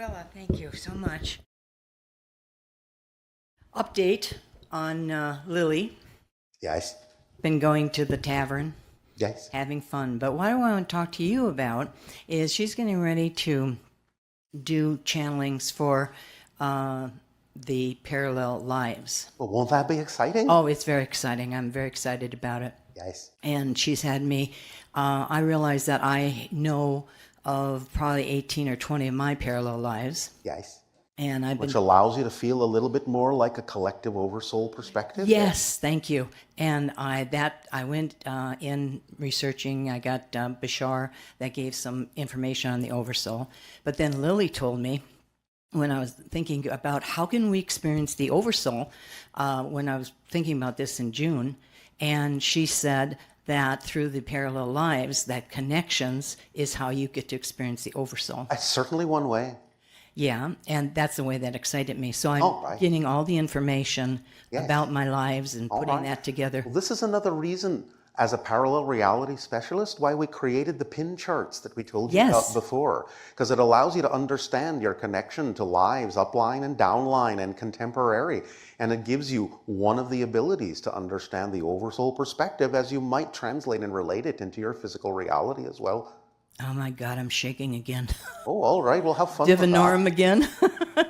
Willa, thank you so much. Update on Lily. Yes, Been going to the tavern, yes. having fun. But what I want to talk to you about is she's getting ready to do channelings for the parallel lives. Well, won't that be exciting? Oh, it's very exciting. I'm very excited about it. Yes. And she's had me, I realize that I know of probably 18 or 20 of my parallel lives. Yes. And I've Which been, allows you to feel a little bit more like a collective oversoul perspective. yes, thank you. And I went in researching. I got Bashar that gave some information on the oversoul. But then Lily told me, when I was thinking about how can we experience the oversoul, when I was thinking about this in June, and she said that through the parallel lives, that connections is how you get to experience the oversoul. That's certainly one way. Yeah, and that's the way that excited me. So I'm All right. getting all the information Yes. about my lives and All putting right. that together. Well, this is another reason, as a parallel reality specialist, why we created the pin charts that we told you Yes. about before. Because it allows you to understand your connection to lives, upline and downline and contemporary. And it gives you one of the abilities to understand the oversoul perspective as you might translate and relate it into your physical reality as well. Oh my God, I'm shaking again. Oh, all right. Well, have fun with that. Divinorum again.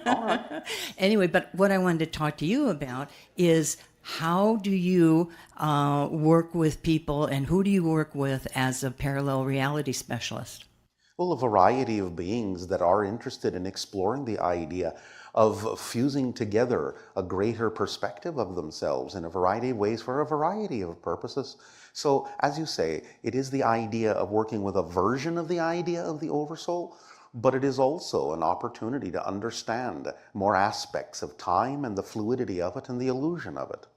All right. Anyway, but what I wanted to talk to you about is how do you work with people and who do you work with as a parallel reality specialist? Well, a variety of beings that are interested in exploring the idea of fusing together a greater perspective of themselves in a variety of ways for a variety of purposes. So, as you say, it is the idea of working with a version of the idea of the oversoul, but it is also an opportunity to understand more aspects of time and the fluidity of it and the illusion of it.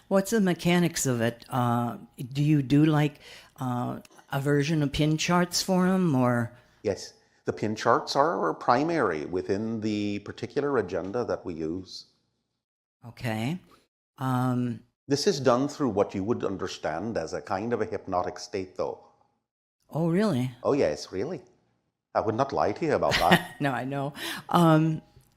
What's the mechanics of it? Do you do like a version of pin charts for them or? Yes, the pin charts are primary within the particular agenda that we use. Okay. Um, This is done through what you would understand as a kind of a hypnotic state, though. oh, really? Oh, yes, really. I would not lie to you about that. No, I know.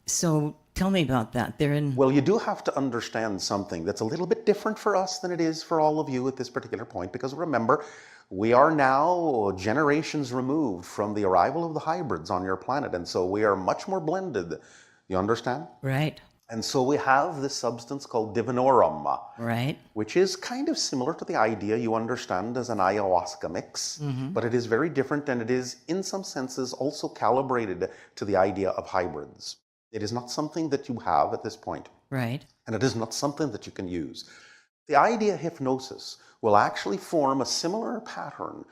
So tell me about that. They're in. Well, you do have to understand something that's a little bit different for us than it is for all of you at this particular point, because remember, we are now generations removed from the arrival of the hybrids on your planet, and so we are much more blended. You understand? Right, And so we have this substance called divinorum, right. which is kind of similar to the idea you understand as an ayahuasca mix, but it is very different, and it is, in some senses, also calibrated to the idea of hybrids. It is not something that you have at this point, Right. and it is not something that you can use. The idea of hypnosis will actually form a similar pattern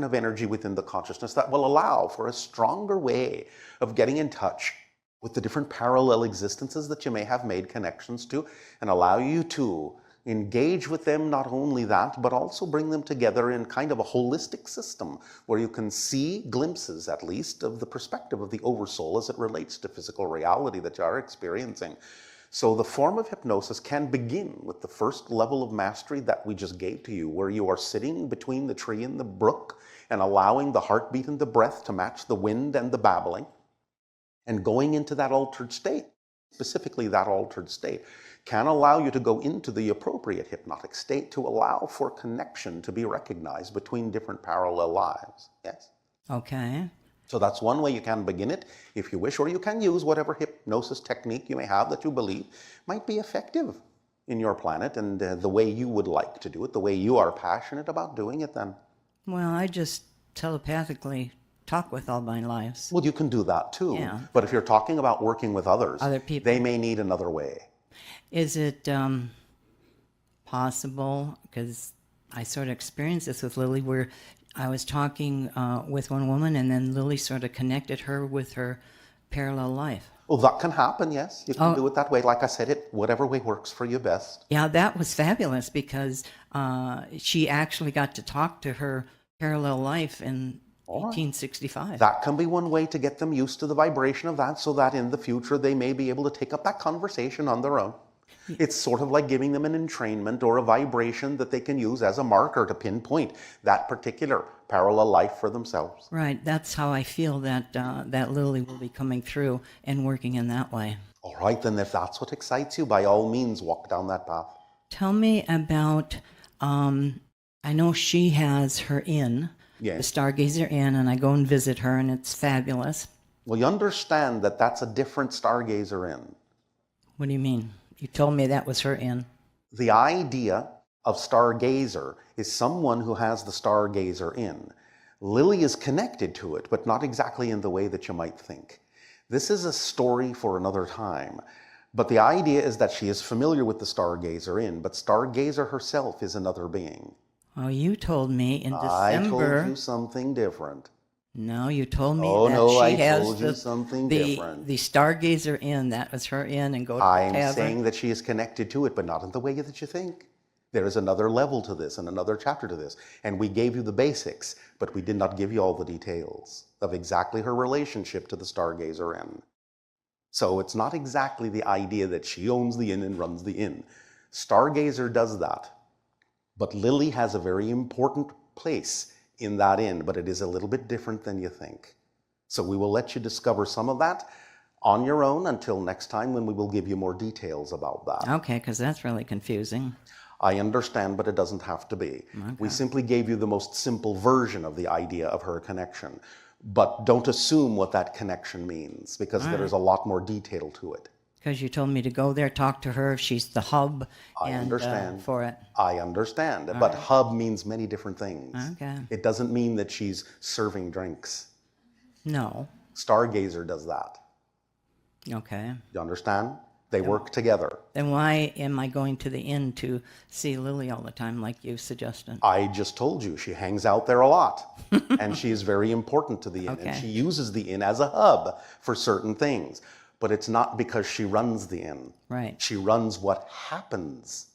of energy within the consciousness that will allow for a stronger way of getting in touch with the different parallel existences that you may have made connections to, and allow you to engage with them, not only that, but also bring them together in kind of a holistic system where you can see glimpses, at least, of the perspective of the oversoul as it relates to physical reality that you are experiencing. So the form of hypnosis can begin with the first level of mastery that we just gave to you, where you are sitting between the tree and the brook and allowing the heartbeat and the breath to match the wind and the babbling, and going into that altered state, specifically that altered state, can allow you to go into the appropriate hypnotic state to allow for connection to be recognized between different parallel lives. Yes? Okay. So that's one way you can begin it, if you wish, or you can use whatever hypnosis technique you may have that you believe might be effective in your planet and the way you would like to do it, the way you are passionate about doing it then. Well, I just telepathically talk with all my lives. Well, you can do that too. Yeah. But if you're talking about working with others, Other people. they may need another way. Is it possible, because I sort of experienced this with Lily, where I was talking with one woman and then Lily sort of connected her with her parallel life. Well, that can happen, yes. You can do it that way. Like I said, whatever way works for you best. Yeah, that was fabulous because she actually got to talk to her parallel life in 1865. That can be one way to get them used to the vibration of that, so that in the future they may be able to take up that conversation on their own. It's sort of like giving them an entrainment or a vibration that they can use as a marker to pinpoint that particular parallel life for themselves. Right. That's how I feel that that Lily will be coming through and working in that way. All right, then if that's what excites you, by all means, walk down that path. Tell me about, I know she has her inn, Yes. the Stargazer Inn, and I go and visit her, and it's fabulous. Well, you understand that that's a different Stargazer Inn. What do you mean? You told me that was her inn. The idea of Stargazer is someone who has the Stargazer Inn. Lily is connected to it, but not exactly in the way that you might think. This is a story for another time. But the idea is that she is familiar with the Stargazer Inn, but Stargazer herself is another being. Oh, you told me in I December. told you something different. No, you told me Oh, that no, she I has told you something the different. Stargazer Inn. That was her inn, and go to the I'm tavern. saying that she is connected to it, but not in the way that you think. There is another level to this and another chapter to this. And we gave you the basics, but we did not give you all the details of exactly her relationship to the Stargazer Inn. So it's not exactly the idea that she owns the inn and runs the inn. Stargazer does that. But Lily has a very important place in that inn, but it is a little bit different than you think. So we will let you discover some of that on your own until next time, when we will give you more details about that. Okay, because that's really confusing. I understand, but it doesn't have to be. We simply gave you the most simple version of the idea of her connection. But don't assume what that connection means, because there is a lot more detail to it. Because you told me to go there, talk to her. She's the hub. I understand. For it. I understand. But hub means many different things. Okay. It doesn't mean that she's serving drinks. No. Stargazer does that. Okay. You understand? They work together. Then why am I going to the inn to see Lily all the time, like you suggested? I just told you, she hangs out there a lot. And she is very important to the inn. Okay. And she uses the inn as a hub for certain things. But it's not because she runs the inn. Right. She runs what happens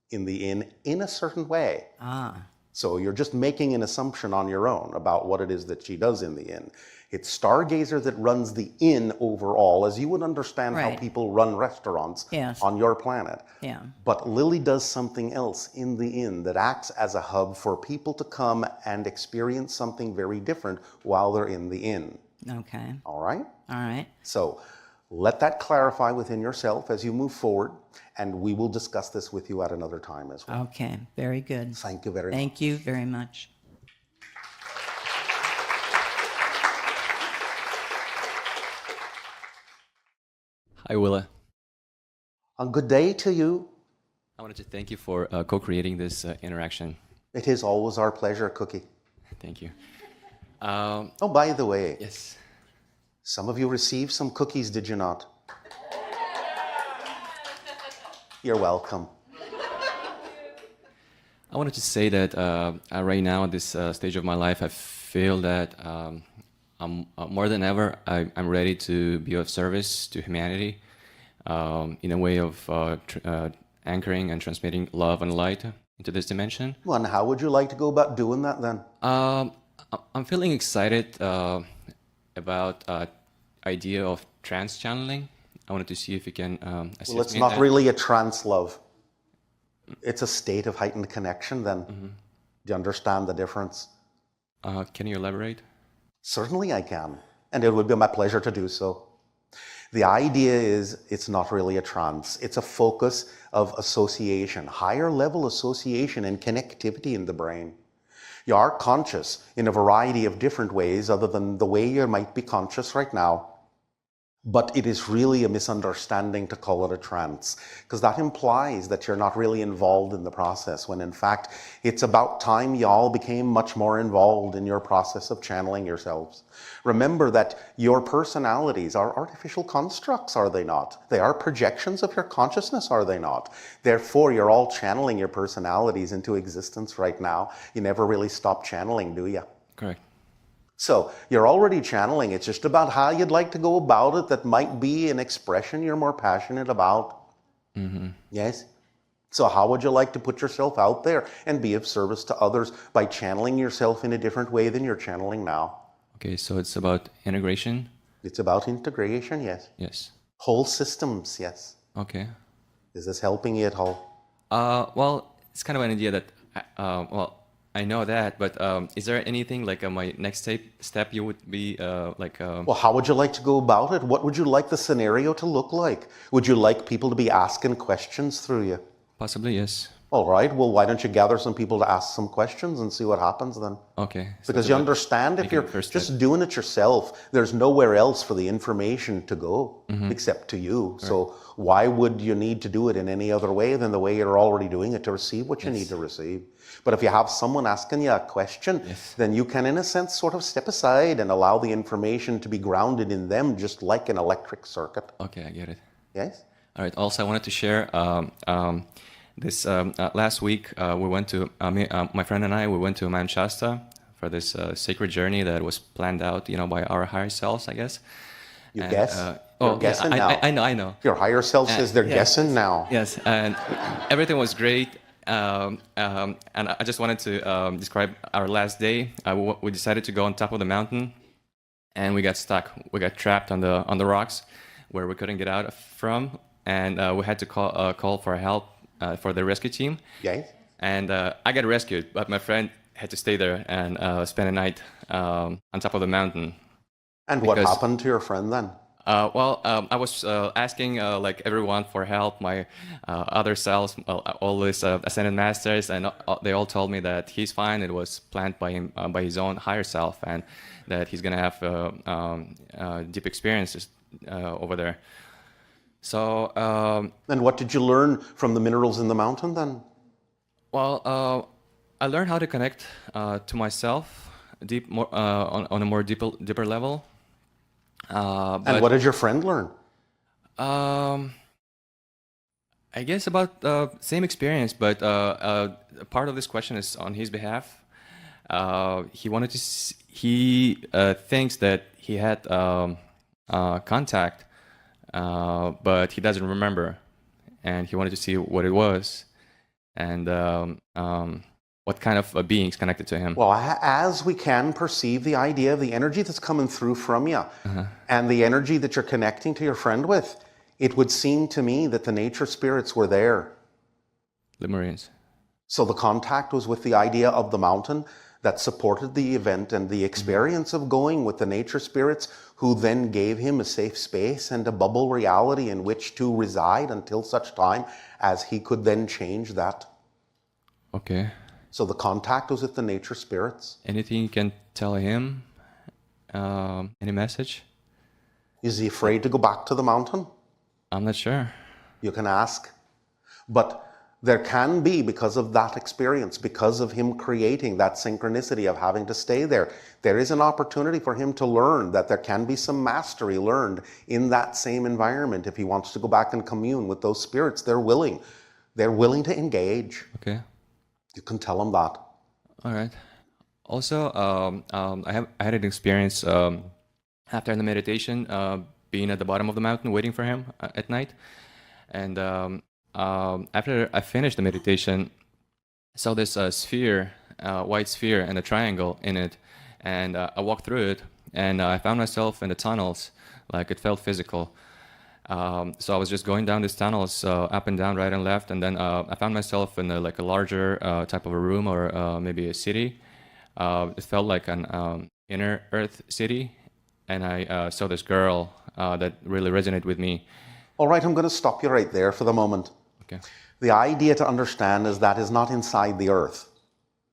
in the inn in a certain way. Ah. So you're just making an assumption on your own about what it is that she does in the inn. It's Stargazer that runs the inn overall, as you would understand how Right. people run restaurants Yes. on your planet. Yeah. But Lily does something else in the inn that acts as a hub for people to come and experience something very different while they're in the inn. Okay. All right? All right. So let that clarify within yourself as you move forward, and we will discuss this with you at another time as well. Okay. Very good. Thank you very much. Thank you very much. Hi, Willa. A good day to you. I wanted to thank you for co-creating this interaction. It is always our pleasure, Cookie. Thank you. Oh, by the way, Yes. some of you received some cookies, did you not? You're welcome. I wanted to say that right now, at this stage of my life, I feel that I'm more than ever, I'm ready to be of service to humanity in a way of anchoring and transmitting love and light into this dimension. Well, and how would you like to go about doing that then? I'm feeling excited about idea of trance channeling. I wanted to see if you can assist Well, it's me in not that. really a trance love. It's a state of heightened connection then. Do you understand the difference? Can you elaborate? Certainly I can, and it would be my pleasure to do so. The idea is it's not really a trance. It's a focus of association, higher level association and connectivity in the brain. You are conscious in a variety of different ways other than the way you might be conscious right now. But it is really a misunderstanding to call it a trance, because that implies that you're not really involved in the process, when in fact, it's about time y'all became much more involved in your process of channeling yourselves. Remember that your personalities are artificial constructs, are they not? They are projections of your consciousness, are they not? Therefore, you're all channeling your personalities into existence right now. You never really stop channeling, do you? Correct. So you're already channeling. It's just about how you'd like to go about it that might be an expression you're more passionate about. Yes? So how would you like to put yourself out there and be of service to others by channeling yourself in a different way than you're channeling now? Okay, so it's about integration. It's about integration, yes. Yes. Whole systems, yes. Okay. Is this helping you at all? Well, it's kind of an idea that, well, I know that, but is there anything like my next step you would be Well, how would you like to go about it? What would you like the scenario to look like? Would you like people to be asking questions through you? possibly, yes. All right, well, why don't you gather some people to ask some questions and see what happens then? Okay. So Because to, you like, understand if make it you're the first just step. doing it yourself, there's nowhere else for the information to go except to you. So why would you need to do it in any other way than the way you're already doing it to receive what you need to receive? But if you have someone asking you a question, then you can, in a sense, sort of step aside and allow the information to be grounded in them, just like an electric circuit. Okay, I get it. Yes? All right. Also, I wanted to share this last week. We went to my friend and I. We went to Mount Shasta for this sacred journey that was planned out, by our higher selves, I guess. You And, guess? You're guessing now. I know. Your higher self says they're guessing now. Yes, and everything was great. And I just wanted to describe our last day. We decided to go on top of the mountain, and we got stuck. We got trapped on the rocks, where we couldn't get out from, and we had to call for help for the rescue team. Yes? And I got rescued, but my friend had to stay there and spend a night on top of the mountain. And what happened to your friend then? I was asking like everyone for help, my other selves, all these ascended masters, and they all told me that he's fine. It was planned by him, by his own higher self, and that he's gonna have deep experiences over there. So. And what did you learn from the minerals in the mountain then? Well, I learned how to connect to myself on a more deeper level. And what did your friend learn? I guess about same experience, but part of this question is on his behalf. He wanted to. He thinks that he had contact, but he doesn't remember, and he wanted to see what it was, and what kind of beings connected to him. Well, as we can perceive the idea of the energy that's coming through from you and the energy that you're connecting to your friend with, it would seem to me that the nature spirits were there. Lemurians. So the contact was with the idea of the mountain that supported the event and the experience of going with the nature spirits, who then gave him a safe space and a bubble reality in which to reside until such time as he could then change that. Okay. So the contact was with the nature spirits. Anything you can tell him? Any message? Is he afraid to go back to the mountain? I'm not sure. You can ask. But there can be, because of that experience, because of him creating that synchronicity of having to stay there, there is an opportunity for him to learn that there can be some mastery learned in that same environment. If he wants to go back and commune with those spirits, they're willing. They're willing to engage. Okay. You can tell him that. All right. Also, I had an experience after the meditation, being at the bottom of the mountain waiting for him at night, and after I finished the meditation, I saw this sphere, white sphere, and a triangle in it, and I walked through it, and I found myself in the tunnels, like it felt physical. So I was just going down these tunnels, up and down, right and left, and then I found myself in a larger type of a room, or maybe a city. It felt like an inner Earth city, and I saw this girl that really resonated with me. All right, I'm going to stop you right there for the moment. Okay. The idea to understand is that is not inside the Earth,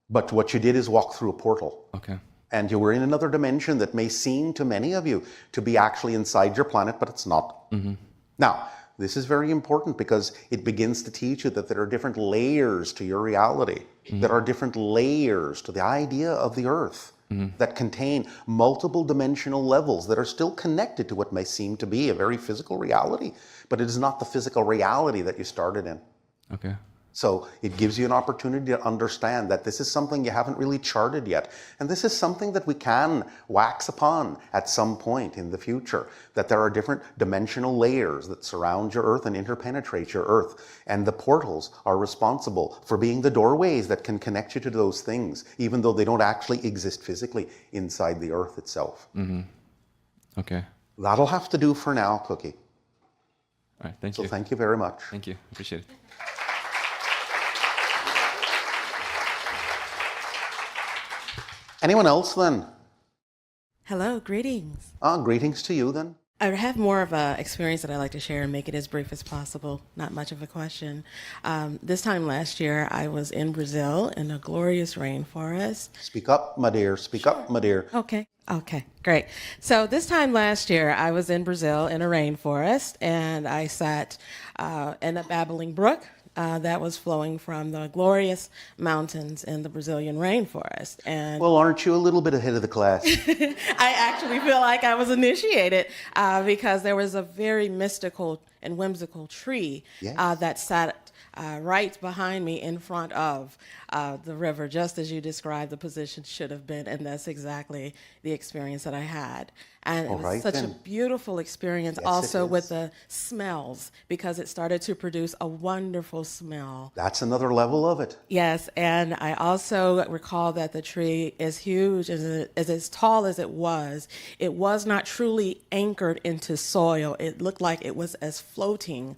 but what you did is walk through a portal. Okay. And you were in another dimension that may seem to many of you to be actually inside your planet, but it's not. Mm-hmm. Now, this is very important because it begins to teach you that there are different layers to your reality. Mm-hmm. There are different layers to the idea of the Earth that contain multiple dimensional levels that are still connected to what may seem to be a very physical reality, but it is not the physical reality that you started in. Okay. So it gives you an opportunity to understand that this is something you haven't really charted yet. And this is something that we can wax upon at some point in the future, that there are different dimensional layers that surround your Earth and interpenetrate your Earth. And the portals are responsible for being the doorways that can connect you to those things, even though they don't actually exist physically inside the Earth itself. Mm-hmm. Okay. That'll have to do for now, Cookie. All right, thank So you. thank you very much. Thank you. Appreciate it. Anyone else then? Hello, greetings. Greetings to you then. I have more of an experience that I'd like to share and make it as brief as possible. Not much of a question. This time last year, I was in Brazil in a glorious rainforest. Speak up, my dear. Speak up, my dear. Okay, great. So this time last year, I was in Brazil in a rainforest, and I sat in a babbling brook that was flowing from the glorious mountains in the Brazilian rainforest. And Well, aren't you a little bit ahead of the class? I actually feel like I was initiated because there was a very mystical and whimsical tree Yes. that sat right behind me in front of the river, just as you described the position should have been, and that's exactly the experience that I had. And it All was right, such a then. beautiful experience Yes, it also with is. the smells, because it started to produce a wonderful smell. That's another level of it. Yes, and I also recall that the tree is huge, as tall as it was not truly anchored into soil. It looked like it was as floating,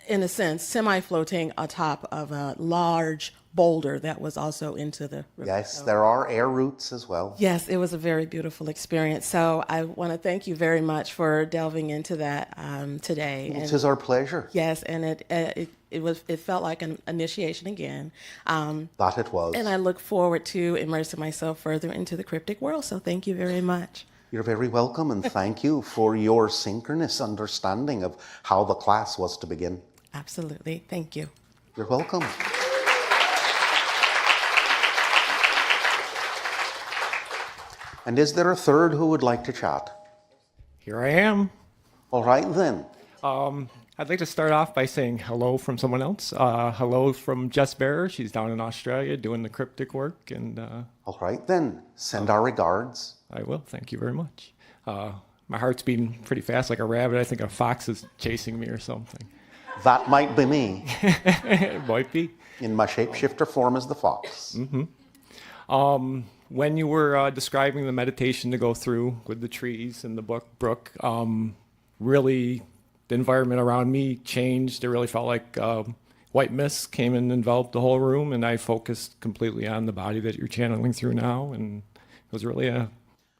in a sense, semi-floating atop of a large boulder that was also into the river. Yes, there are air roots as well. Yes, it was a very beautiful experience. So I want to thank you very much for delving into that today. It is our pleasure. Yes, and it felt like an initiation again. That it was. And I look forward to immersing myself further into the cryptic world. So thank you very much. You're very welcome, and thank you for your synchronous understanding of how the class was to begin. Absolutely. Thank you. You're welcome. And is there a third who would like to chat? Here I am. All right then. I'd like to start off by saying hello from someone else. Hello from Jess Bearer. She's down in Australia doing the cryptic work, and All right then. Send our regards. I will. Thank you very much. My heart's beating pretty fast like a rabbit. I think a fox is chasing me or something. That might be me, It might be. in my shapeshifter form as the fox. When you were describing the meditation to go through with the trees and the brook, really the environment around me changed. It really felt like white mist came and enveloped the whole room, and I focused completely on the body that you're channeling through now, and it was really a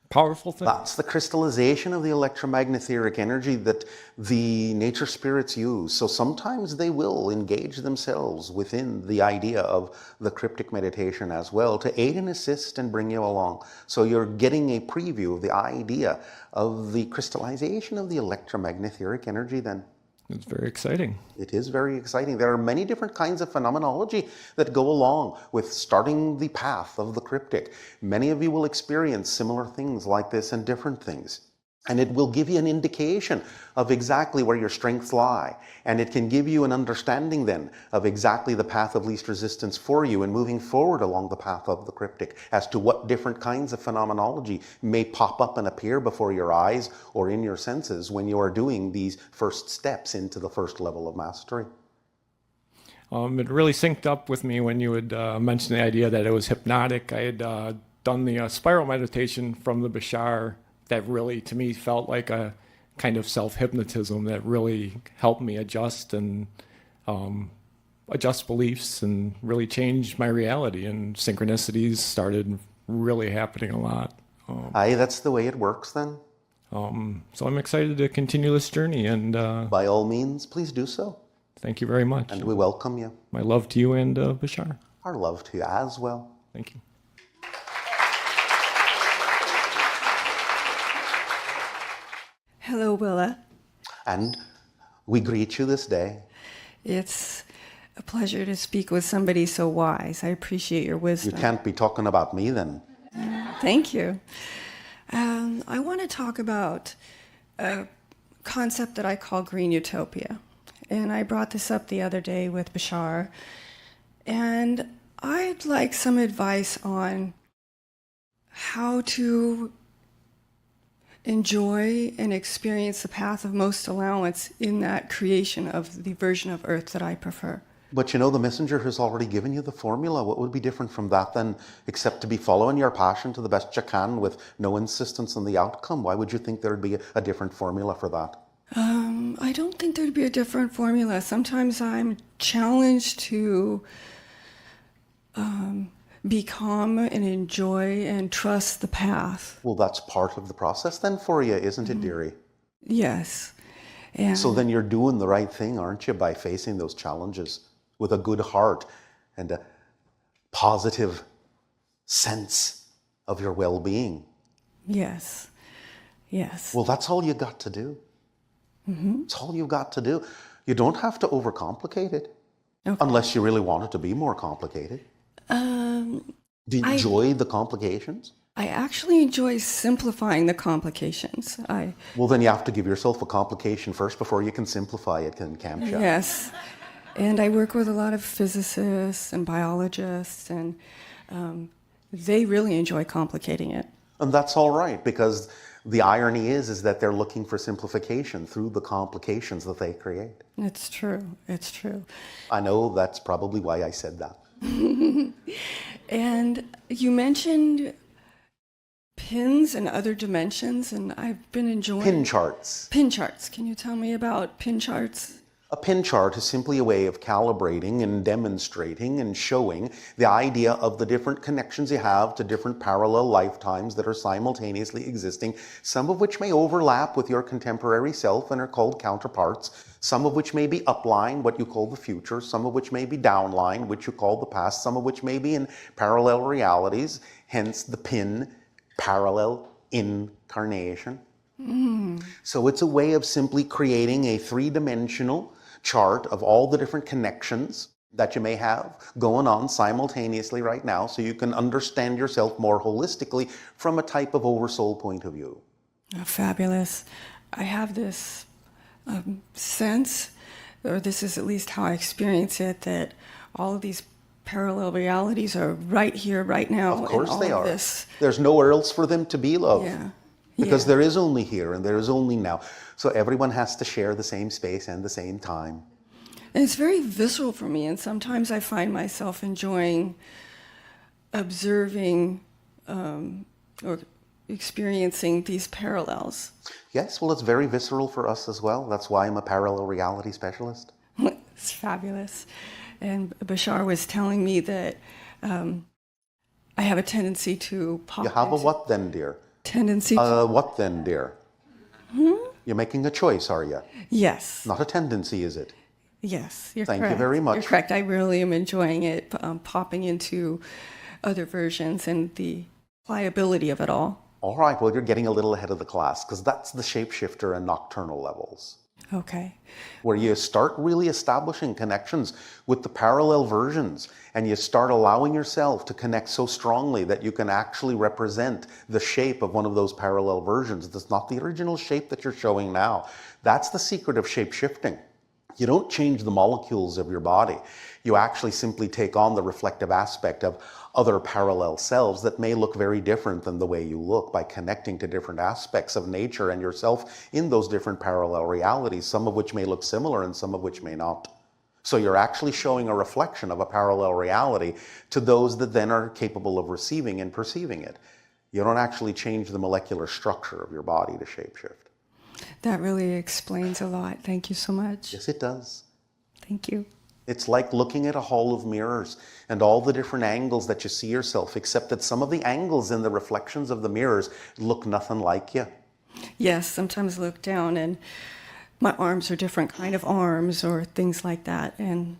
powerful thing. That's the crystallization of the electromagnetheric energy that the nature spirits use. So sometimes they will engage themselves within the idea of the cryptic meditation as well to aid and assist and bring you along. So you're getting a preview of the idea of the crystallization of the electromagnetheric energy then. It's very exciting. It is very exciting. There are many different kinds of phenomenology that go along with starting the path of the cryptic. Many of you will experience similar things like this and different things. And it will give you an indication of exactly where your strengths lie. And it can give you an understanding then of exactly the path of least resistance for you in moving forward along the path of the cryptic as to what different kinds of phenomenology may pop up and appear before your eyes or in your senses when you are doing these first steps into the first level of mastery. It really synced up with me when you had mentioned the idea that it was hypnotic. I had done the spiral meditation from the Bashar that really, to me, felt like a kind of self-hypnotism that really helped me adjust and adjust beliefs and really changed my reality. And synchronicities started really happening a lot. Aye, that's the way it works then. So I'm excited to continue this journey, and By all means, please do so. thank you very much. And we welcome you. My love to you and Bashar. Our love to you as well. Thank you. Hello, Willa. And we greet you this day. It's a pleasure to speak with somebody so wise. I appreciate your You wisdom. can't be talking about me then. Thank you. I want to talk about a concept that I call green utopia. And I brought this up the other day with Bashar. And I'd like some advice on how to enjoy and experience the path of most allowance in that creation of the version of Earth that I prefer. But you know, the messenger has already given you the formula. What would be different from that then, except to be following your passion to the best you can with no insistence on the outcome? Why would you think there'd be a different formula for that? I don't think there'd be a different formula. Sometimes I'm challenged to be calm and enjoy and trust the path. Well, that's part of the process then for you, isn't it, dearie? Yes. And So then you're doing the right thing, aren't you, by facing those challenges with a good heart and a positive sense of your well-being. yes. Yes. Well, that's all you got to do. It's all you've got to do. You don't have to overcomplicate it, unless you really want it to be more complicated. Do you enjoy the complications? I actually enjoy simplifying the complications. Well, then you have to give yourself a complication first before you can simplify it, can't you? Yes. And I work with a lot of physicists and biologists, and they really enjoy complicating it. And that's all right, because the irony is that they're looking for simplification through the complications that they create. It's true. It's true. I know that's probably why I said that. And you mentioned pins and other dimensions, and I've been enjoying Pin charts. Pin charts. Can you tell me about pin charts? A pin chart is simply a way of calibrating and demonstrating and showing the idea of the different connections you have to different parallel lifetimes that are simultaneously existing, some of which may overlap with your contemporary self and are called counterparts, some of which may be upline, what you call the future, some of which may be downline, which you call the past, some of which may be in parallel realities, hence the pin parallel incarnation. So it's a way of simply creating a three-dimensional chart of all the different connections that you may have going on simultaneously right now, so you can understand yourself more holistically from a type of oversoul point of view. Oh, fabulous. I have this sense, or this is at least how I experience it, that all of these parallel realities are right here, right now. Of course and all they of are. This. There's nowhere else for them to be, love. Yeah. Because Yeah. there is only here and there is only now. So everyone has to share the same space and the same time. And it's very visceral for me, and sometimes I find myself enjoying observing or experiencing these parallels. Yes, well, it's very visceral for us as well. That's why I'm a parallel reality specialist. It's fabulous. And Bashar was telling me that I have a tendency to pop You have a into- what then, dear? Tendency What then, dear? You're making a choice, are you? Yes. Not a tendency, is it? Yes, you're Thank you correct. very much. You're correct. I really am enjoying it, popping into other versions and the pliability of it all. All right, well, you're getting a little ahead of the class, because that's the shapeshifter and nocturnal levels, Okay. where you start really establishing connections with the parallel versions, and you start allowing yourself to connect so strongly that you can actually represent the shape of one of those parallel versions. That's not the original shape that you're showing now. That's the secret of shape-shifting. You don't change the molecules of your body. You actually simply take on the reflective aspect of other parallel selves that may look very different than the way you look by connecting to different aspects of nature and yourself in those different parallel realities, some of which may look similar and some of which may not. So you're actually showing a reflection of a parallel reality to those that then are capable of receiving and perceiving it. You don't actually change the molecular structure of your body to shapeshift. That really explains a lot. Thank you so much. Yes, it does. Thank you. It's like looking at a hall of mirrors and all the different angles that you see yourself, except that some of the angles in the reflections of the mirrors look nothing like you. Yes, sometimes I look down and my arms are different kind of arms or things like that. And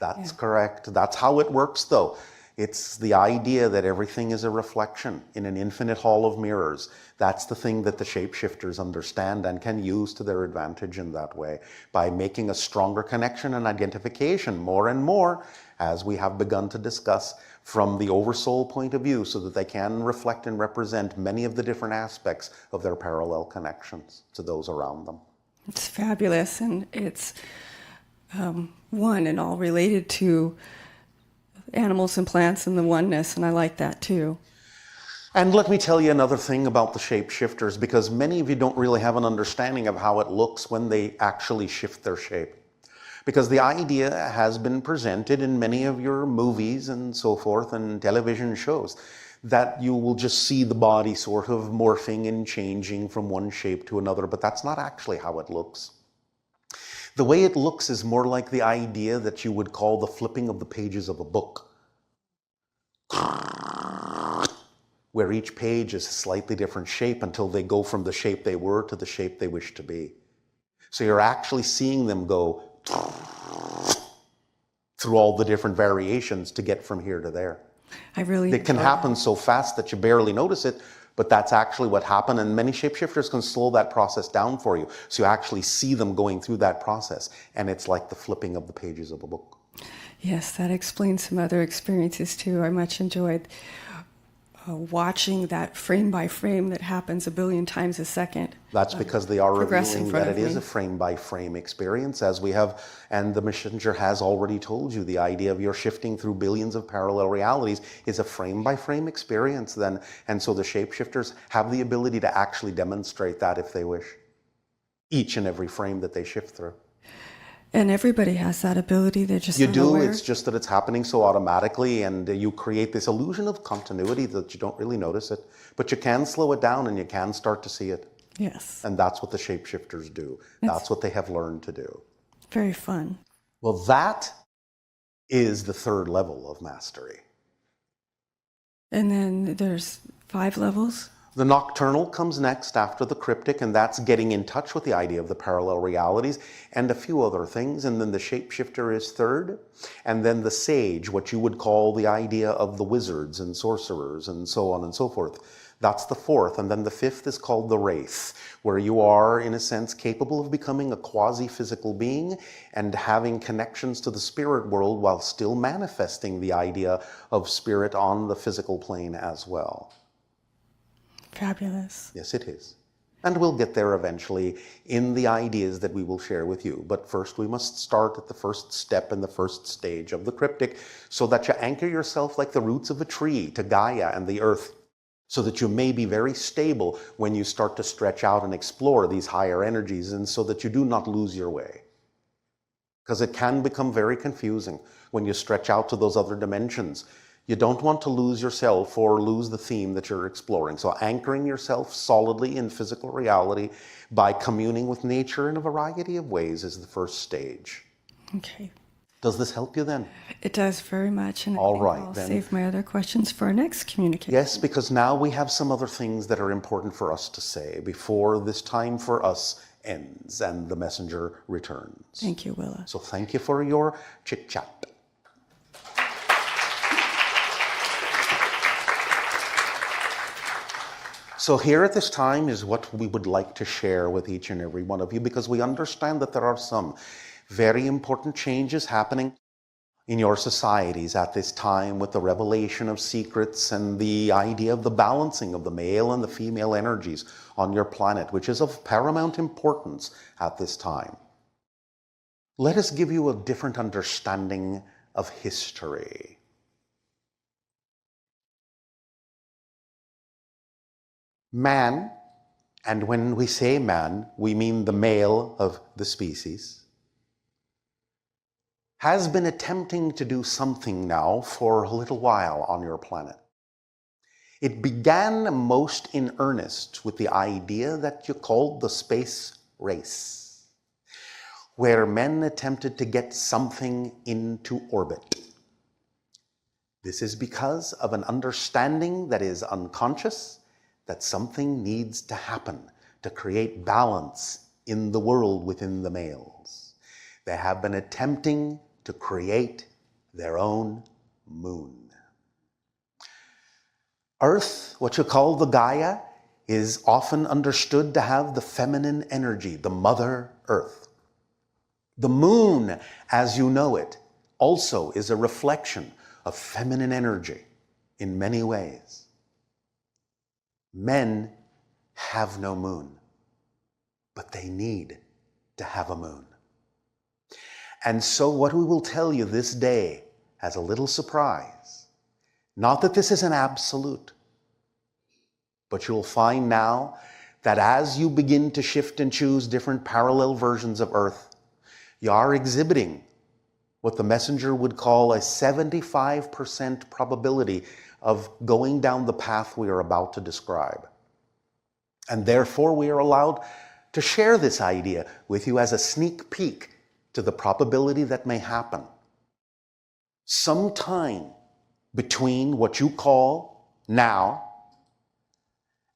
That's correct. That's how it works, though. It's the idea that everything is a reflection in an infinite hall of mirrors. That's the thing that the shapeshifters understand and can use to their advantage in that way, by making a stronger connection and identification more and more, as we have begun to discuss, from the oversoul point of view, so that they can reflect and represent many of the different aspects of their parallel connections to those around them. it's fabulous. And it's one and all related to animals and plants and the oneness. And I like that too. And let me tell you another thing about the shapeshifters, because many of you don't really have an understanding of how it looks when they actually shift their shape. Because the idea has been presented in many of your movies and so forth and television shows, that you will just see the body sort of morphing and changing from one shape to another, but that's not actually how it looks. The way it looks is more like the idea that you would call the flipping of the pages of a book, where each page is a slightly different shape until they go from the shape they were to the shape they wish to be. So you're actually seeing them go through all the different variations to get from here to there. I really It can happen so fast that you barely notice it, but that's actually what happened, and many shapeshifters can slow that process down for you. So you actually see them going through that process, and it's like the flipping of the pages of a book. Yes, that explains some other experiences too. I much enjoyed watching that frame by frame that happens a billion times a second. That's because they are progress in revealing front that it of is me. a frame-by-frame experience, as we have, and the messenger has already told you, the idea of your shifting through billions of parallel realities is a frame-by-frame experience then, and so the shapeshifters have the ability to actually demonstrate that if they wish, each and every frame that they shift through. And everybody has that ability. They're just You do, unaware. it's just that it's happening so automatically, and you create this illusion of continuity that you don't really notice it, but you can slow it down and you can start to see it. Yes, And that's what the shapeshifters do. That's what they have learned to do. very fun. Well, that is the third level of mastery. And then there's 5 levels. The nocturnal comes next after the cryptic, and that's getting in touch with the idea of the parallel realities and a few other things. And then the shapeshifter is third. And then the sage, what you would call the idea of the wizards and sorcerers and so on and so forth. That's the fourth. And then the fifth is called the wraith, where you are, in a sense, capable of becoming a quasi-physical being and having connections to the spirit world while still manifesting the idea of spirit on the physical plane as well. Fabulous. Yes, it is. And we'll get there eventually in the ideas that we will share with you. But first, we must start at the first step in the first stage of the cryptic so that you anchor yourself like the roots of a tree to Gaia and the earth, so that you may be very stable when you start to stretch out and explore these higher energies, and so that you do not lose your way. Because it can become very confusing when you stretch out to those other dimensions. You don't want to lose yourself or lose the theme that you're exploring. So anchoring yourself solidly in physical reality by communing with nature in a variety of ways is the first stage. Okay. Does this help you then? It does very much. And All I think right, I'll then. save my other questions for our next communication. Yes, because now we have some other things that are important for us to say before this time for us ends and the messenger returns. Thank you, Willa. So thank you for your chit-chat. So here at this time is what we would like to share with each and every one of you, because we understand that there are some very important changes happening in your societies at this time with the revelation of secrets and the idea of the balancing of the male and the female energies on your planet, which is of paramount importance at this time. Let us give you a different understanding of history. Man, and when we say man, we mean the male of the species, has been attempting to do something now for a little while on your planet. It began most in earnest with the idea that you called the space race, where men attempted to get something into orbit. This is because of an understanding that is unconscious that something needs to happen to create balance in the world within the males. They have been attempting to create their own moon. Earth, what you call the Gaia, is often understood to have the feminine energy, the Mother Earth. The moon, as you know it, also is a reflection of feminine energy in many ways. Men have no moon, but they need to have a moon. And so what we will tell you this day as a little surprise, not that this is an absolute, but you'll find now that as you begin to shift and choose different parallel versions of Earth, you are exhibiting what the messenger would call a 75% probability of going down the path we are about to describe. And therefore we are allowed to share this idea with you as a sneak peek to the probability that may happen sometime between what you call now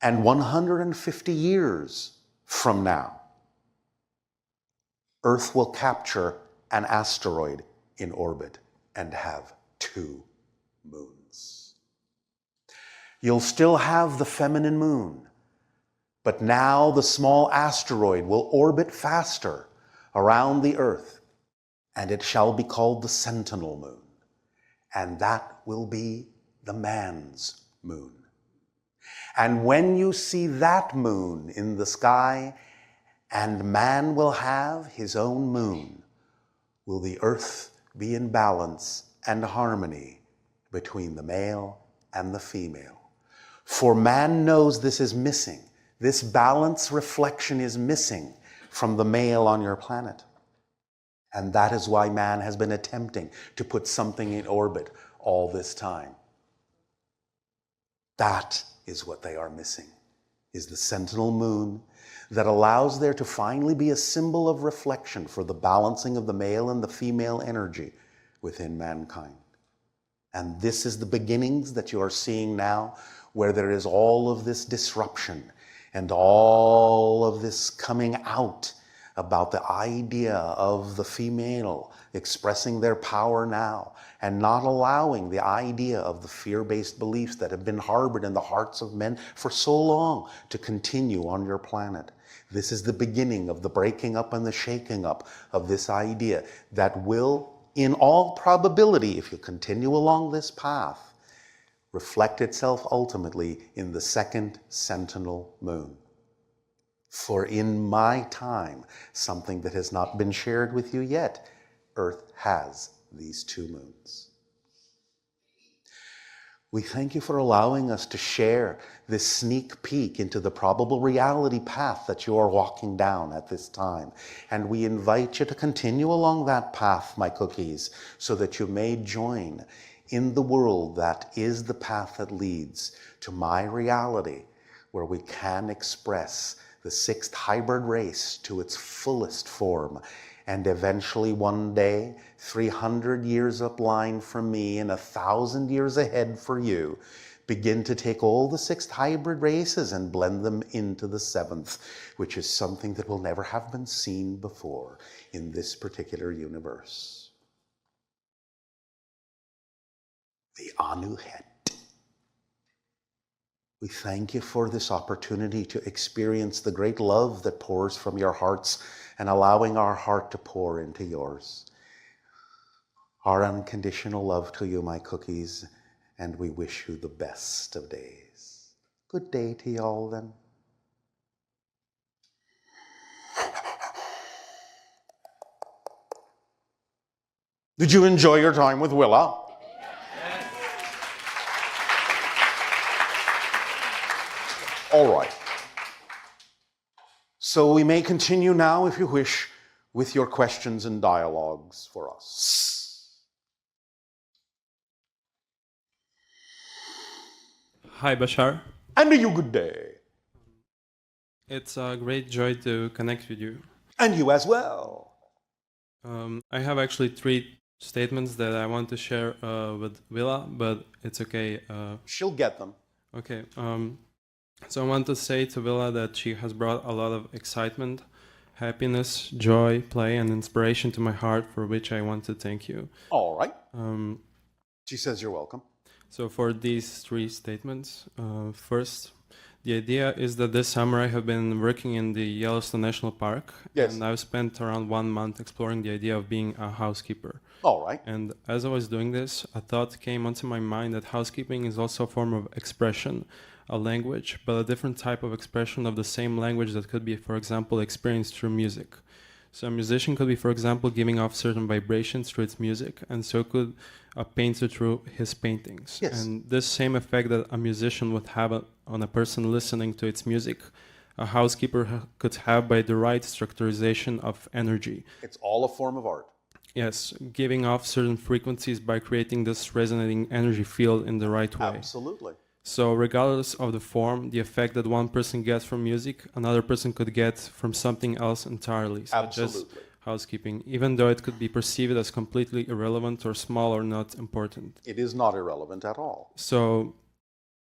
and 150 years from now, Earth will capture an asteroid in orbit and have 2 moons. You'll still have the feminine moon, but now the small asteroid will orbit faster around the Earth, and it shall be called the Sentinel Moon, and that will be the man's moon. And when you see that moon in the sky, and man will have his own moon, will the Earth be in balance and harmony between the male and the female. For man knows this is missing. This balance reflection is missing from the male on your planet. And that is why man has been attempting to put something in orbit all this time. That is what they are missing, is the Sentinel Moon that allows there to finally be a symbol of reflection for the balancing of the male and the female energy within mankind. And this is the beginnings that you are seeing now, where there is all of this disruption and all of this coming out about the idea of the female expressing their power now and not allowing the idea of the fear-based beliefs that have been harbored in the hearts of men for so long to continue on your planet. This is the beginning of the breaking up and the shaking up of this idea that will, in all probability, if you continue along this path, reflect itself ultimately in the second Sentinel Moon. For in my time, something that has not been shared with you yet, Earth has these 2 moons. We thank you for allowing us to share this sneak peek into the probable reality path that you are walking down at this time. And we invite you to continue along that path, my cookies, so that you may join in the world that is the path that leads to my reality, where we can express the 6th hybrid race to its fullest form, and eventually one day, 300 years upline from me and 1,000 years ahead for you, begin to take all the 6th hybrid races and blend them into the 7th, which is something that will never have been seen before in this particular universe. The Anuhet. We thank you for this opportunity to experience the great love that pours from your hearts and allowing our heart to pour into yours. Our unconditional love to you, my cookies, and we wish you the best of days. Good day to you all then. Did you enjoy your time with Willa? All right. So we may continue now, if you wish, with your questions and dialogues for us. Hi, Bashar. And you good day. It's a great joy to connect with you. And you as well. I have actually 3 statements that I want to share with Willa, but it's okay. She'll get them. Okay. So I want to say to Willa that she has brought a lot of excitement, happiness, joy, play, and inspiration to my heart, for which I want to thank you. All right. She says you're welcome. So for these 3 statements, first, the idea is that this summer I have been working in the Yellowstone National Park, Yes. and I've spent around 1 month exploring the idea of being a housekeeper. All right. And as I was doing this, a thought came onto my mind that housekeeping is also a form of expression, a language, but a different type of expression of the same language that could be, for example, experienced through music. So a musician could be, for example, giving off certain vibrations through its music, and so could a painter through his paintings. Yes. And this same effect that a musician would have on a person listening to its music, a housekeeper could have by the right structurization of energy. It's all a form of art. Yes, giving off certain frequencies by creating this resonating energy field in the right way. Absolutely. So regardless of the form, the effect that one person gets from music, another person could get from something else entirely, such as Absolutely. housekeeping, even though it could be perceived as completely irrelevant or small or not important. It is not irrelevant at all. So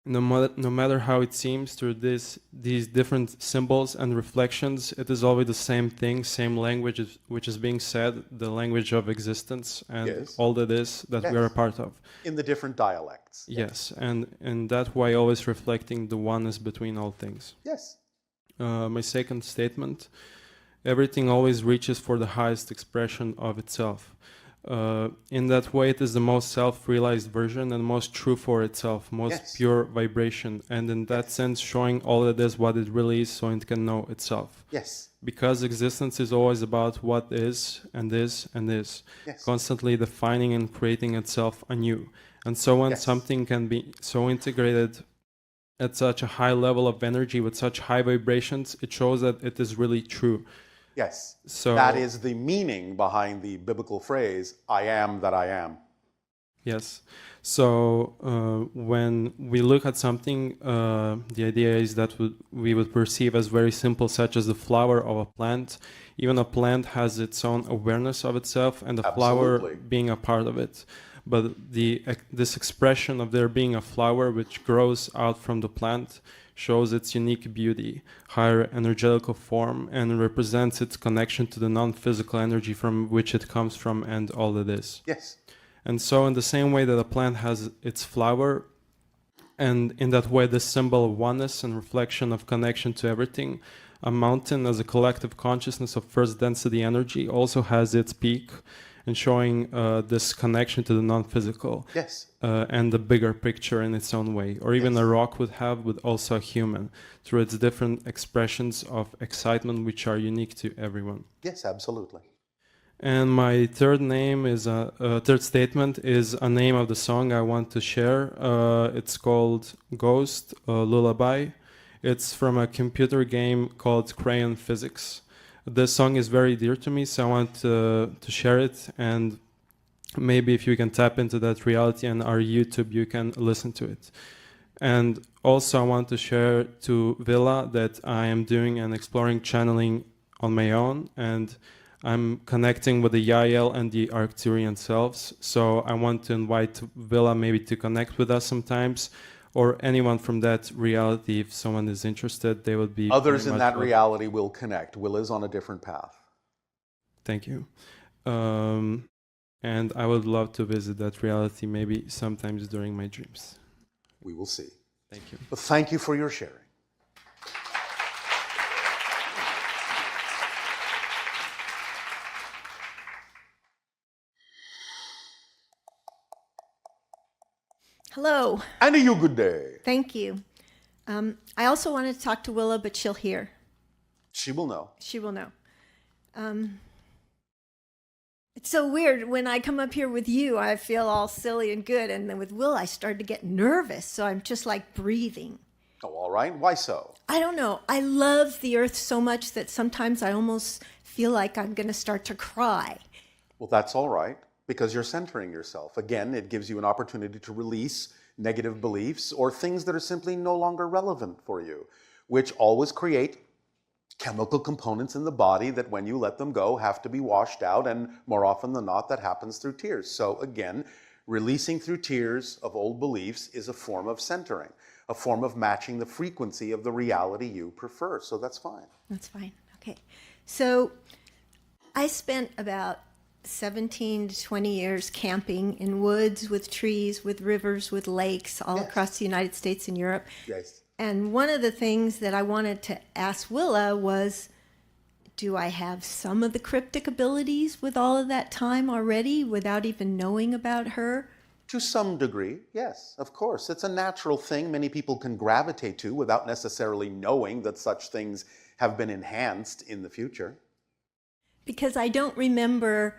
no matter how it seems through these different symbols and reflections, it is always the same thing, same language which is being said, the language of existence and Yes. all that is that we are a part of. In the different dialects. Yes, and in that way always reflecting the oneness between all things. Yes. My second statement, everything always reaches for the highest expression of itself. In that way, it is the most self-realized version and most true for itself, most Yes. pure vibration, and in that sense showing all it is what it really is so it can know itself. Yes. Because existence is always about what is and is and is, Yes. constantly defining and creating itself anew. And so when Yes. something can be so integrated at such a high level of energy with such high vibrations, it shows that it is really true. Yes. So That is the meaning behind the biblical phrase, I am that I am. yes. So when we look at something, the idea is that we would perceive as very simple, such as the flower of a plant. Even a plant has its own awareness of itself, and the flower Absolutely. being a part of it. But this expression of there being a flower which grows out from the plant shows its unique beauty, higher energetical form, and represents its connection to the non-physical energy from which it comes from and all it is. Yes. And so in the same way that a plant has its flower, and in that way this symbol of oneness and reflection of connection to everything, a mountain as a collective consciousness of first density energy also has its peak, and showing this connection to the non-physical. Yes. And the bigger picture in its own way, or even Yes. a rock would have, with also a human, through its different expressions of excitement which are unique to everyone. Yes, absolutely. And my third name is third statement is a name of the song I want to share. It's called Ghost Lullaby. It's from a computer game called Crayon Physics. This song is very dear to me, so I want to share it, and maybe if you can tap into that reality and our YouTube, you can listen to it. And also I want to share to Willa that I am doing and exploring channeling on my own, and I'm connecting with the Yael and the Arcturian selves. So I want to invite Willa maybe to connect with us sometimes, or anyone from that reality. If someone is interested, they would be Others very in much that welcome. reality will connect. Will is on a different path. Thank you. And I would love to visit that reality maybe sometimes during my dreams. We will see. Thank you. But thank you for your sharing. Hello. And a you good day. Thank you. I also wanted to talk to Willa, but she'll hear. She will know. She will know. It's so weird. When I come up here with you, I feel all silly and good. And then with Will, I started to get nervous. So I'm just like breathing. Oh, all right. Why so? I don't know. I love the earth so much that sometimes I almost feel like I'm going to start to cry. Well, that's all right, because you're centering yourself. Again, it gives you an opportunity to release negative beliefs or things that are simply no longer relevant for you, which always create chemical components in the body that when you let them go have to be washed out, and more often than not that happens through tears. So again, releasing through tears of old beliefs is a form of centering, a form of matching the frequency of the reality you prefer. So that's fine. That's fine. Okay. So I spent about 17 to 20 years camping in woods with trees, with rivers, with lakes all across the United States and Europe. Yes. And one of the things that I wanted to ask Willa was, do I have some of the cryptic abilities with all of that time already without even knowing about her? To some degree, yes, of course. It's a natural thing many people can gravitate to without necessarily knowing that such things have been enhanced in the future. Because I don't remember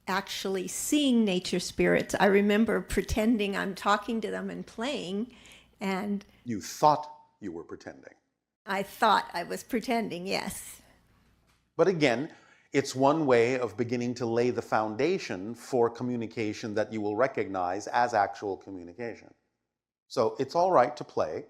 actually seeing nature spirits. I remember pretending I'm talking to them and playing, and You thought you were pretending. I thought I was pretending, yes. But again, it's one way of beginning to lay the foundation for communication that you will recognize as actual communication. So it's all right to play.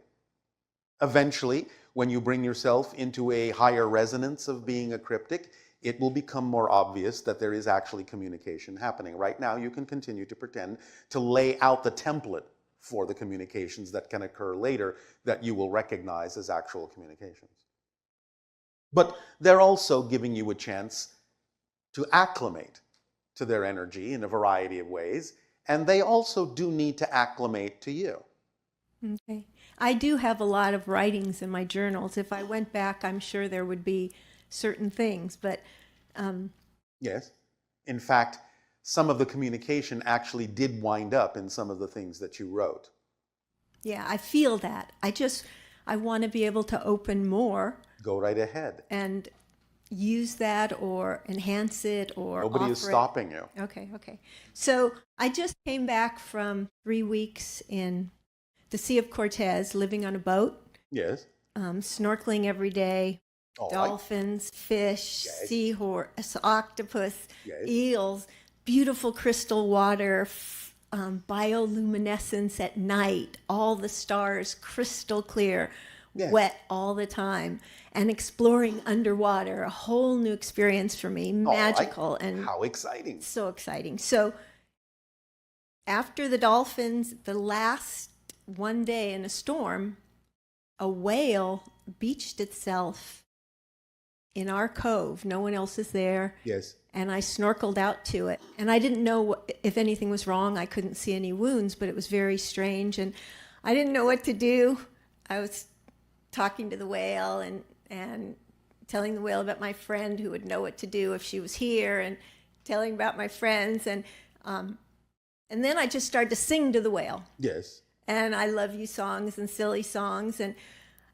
Eventually, when you bring yourself into a higher resonance of being a cryptic, it will become more obvious that there is actually communication happening. Right now, you can continue to pretend to lay out the template for the communications that can occur later that you will recognize as actual communications. But they're also giving you a chance to acclimate to their energy in a variety of ways, and they also do need to acclimate to you. Okay. I do have a lot of writings in my journals. If I went back, I'm sure there would be certain things, but Yes. In fact, some of the communication actually did wind up in some of the things that you wrote. yeah, I feel that. I want to be able to open more Go right ahead. and use that or enhance it or Nobody is offer it. stopping you. Okay. So I just came back from 3 weeks in the Sea of Cortez, living on a boat, Yes. snorkeling every day, Oh, dolphins, fish, Yes. seahorse, octopus, Yes. eels, beautiful crystal water, bioluminescence at night, all the stars crystal clear, Yes. wet all the time, and exploring underwater, a whole new experience for me, magical and How exciting. so exciting. So after the dolphins, the last one day in a storm, a whale beached itself in our cove. No one else is there. Yes. And I snorkeled out to it. And I didn't know if anything was wrong. I couldn't see any wounds, but it was very strange. And I didn't know what to do. I was talking to the whale and telling the whale about my friend who would know what to do if she was here, and telling about my friends. And then I just started to sing to the whale. Yes. And I love you songs and silly songs. And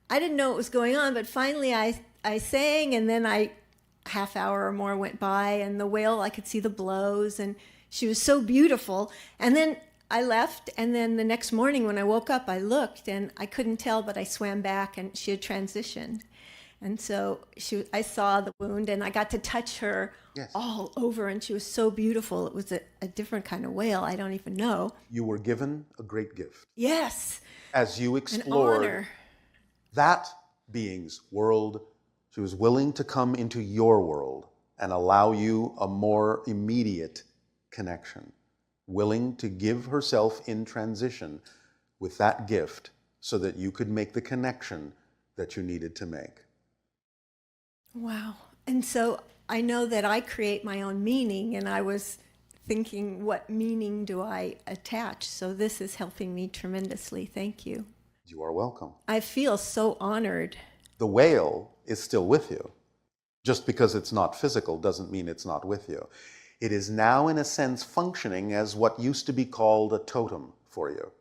I didn't know what was going on, but finally I sang, and then half hour or more went by, and the whale, I could see the blows, and she was so beautiful. And then I left, and then the next morning when I woke up, I looked, and I couldn't tell, but I swam back, and she had transitioned. And so I saw the wound, and I got to touch her Yes. all over, and she was so beautiful. It was a different kind of whale. I don't even know. You were given a great gift Yes, as you an explored honor. that being's world. She was willing to come into your world and allow you a more immediate connection, willing to give herself in transition with that gift so that you could make the connection that you needed to make. Wow. And so I know that I create my own meaning, and I was thinking, what meaning do I attach? So this is helping me tremendously. Thank you. You are welcome. I feel so honored. The whale is still with you. Just because it's not physical doesn't mean it's not with you. It is now, in a sense, functioning as what used to be called a totem for you,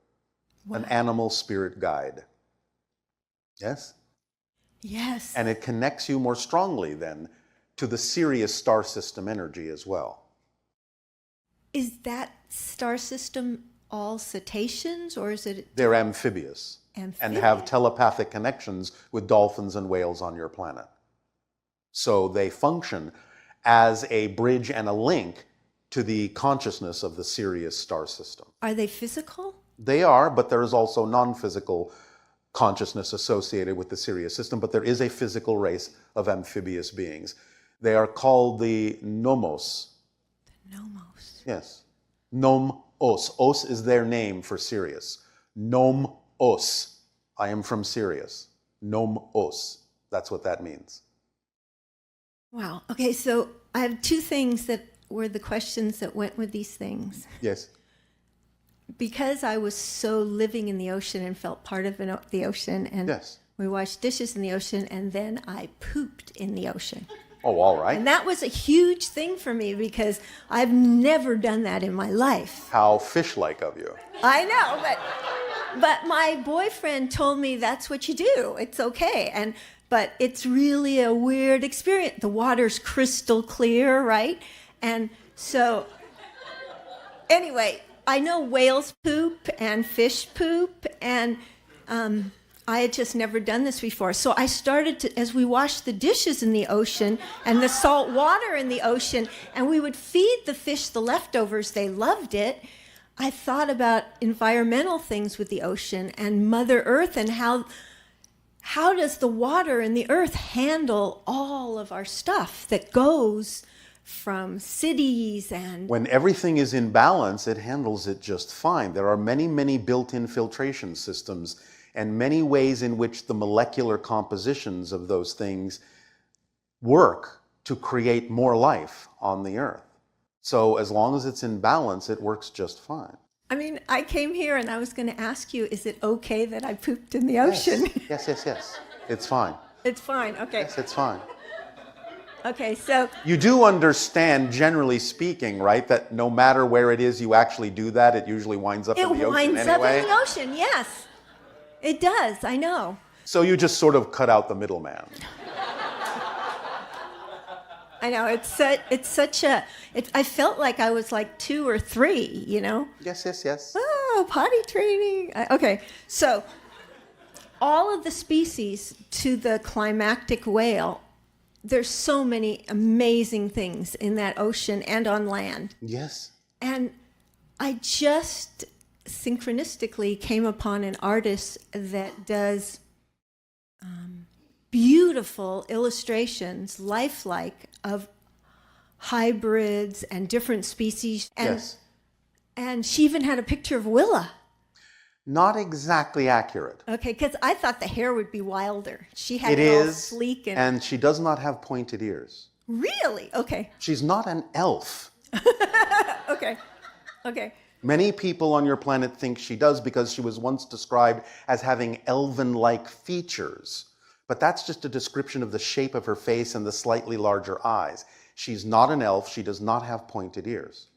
an animal spirit guide. Yes? Yes. And it connects you more strongly then to the Sirius star system energy as well. Is that star system all cetaceans, or is it They're amphibious and have telepathic connections with dolphins and whales on your planet. So they function as a bridge and a link to the consciousness of the Sirius star system. Are they physical? They are, but there is also non-physical consciousness associated with the Sirius system, but there is a physical race of amphibious beings. They are called the Nomos. The Nomos. Yes. Nom-os. Os is their name for Sirius. Nom-os. I am from Sirius. Nom-os. That's what that means. Wow. Okay, so I have two things that were the questions that went with these things. Yes. Because I was so living in the ocean and felt part of the ocean, and Yes. we washed dishes in the ocean, and then I pooped in the ocean. Oh, all right. And that was a huge thing for me because I've never done that in my life. How fish-like of you. I know, but my boyfriend told me that's what you do. It's okay. But it's really a weird experience. The water's crystal clear, right? And so anyway, I know whales poop and fish poop, and I had just never done this before. So I started to, as we washed the dishes in the ocean and the salt water in the ocean, and we would feed the fish the leftovers, they loved it. I thought about environmental things with the ocean and Mother Earth and how how does the water and the earth handle all of our stuff that goes from cities and When everything is in balance, it handles it just fine. There are many, many built-in filtration systems and many ways in which the molecular compositions of those things work to create more life on the earth. So as long as it's in balance, it works just fine. I mean, I came here and I was going to ask you, is it okay that I pooped in the ocean? Yes, yes, yes. It's fine. It's fine. Okay. Yes, it's fine. Okay. So You do understand, generally speaking, right, that no matter where it is you actually do that, it usually winds up it in the ocean winds anyway. up in the ocean. Yes, it does. I know. So you just sort of cut out the middleman. I know. It's such a. I felt like I was like 2 or 3. You know. Yes, yes, yes. Oh, potty training. Okay. So all of the species to the climactic whale. There's so many amazing things in that ocean and on land. Yes. And I just synchronistically came upon an artist that does beautiful illustrations, lifelike, of hybrids and different species. And, Yes. and she even had a picture of Willa. Not exactly accurate. Okay, because I thought the hair would be wilder. She had It it all is, sleek and she does not have pointed ears. really? Okay, She's not an elf. okay, okay. Many people on your planet think she does because she was once described as having elven-like features. But that's just a description of the shape of her face and the slightly larger eyes. She's not an elf. She does not have pointed ears.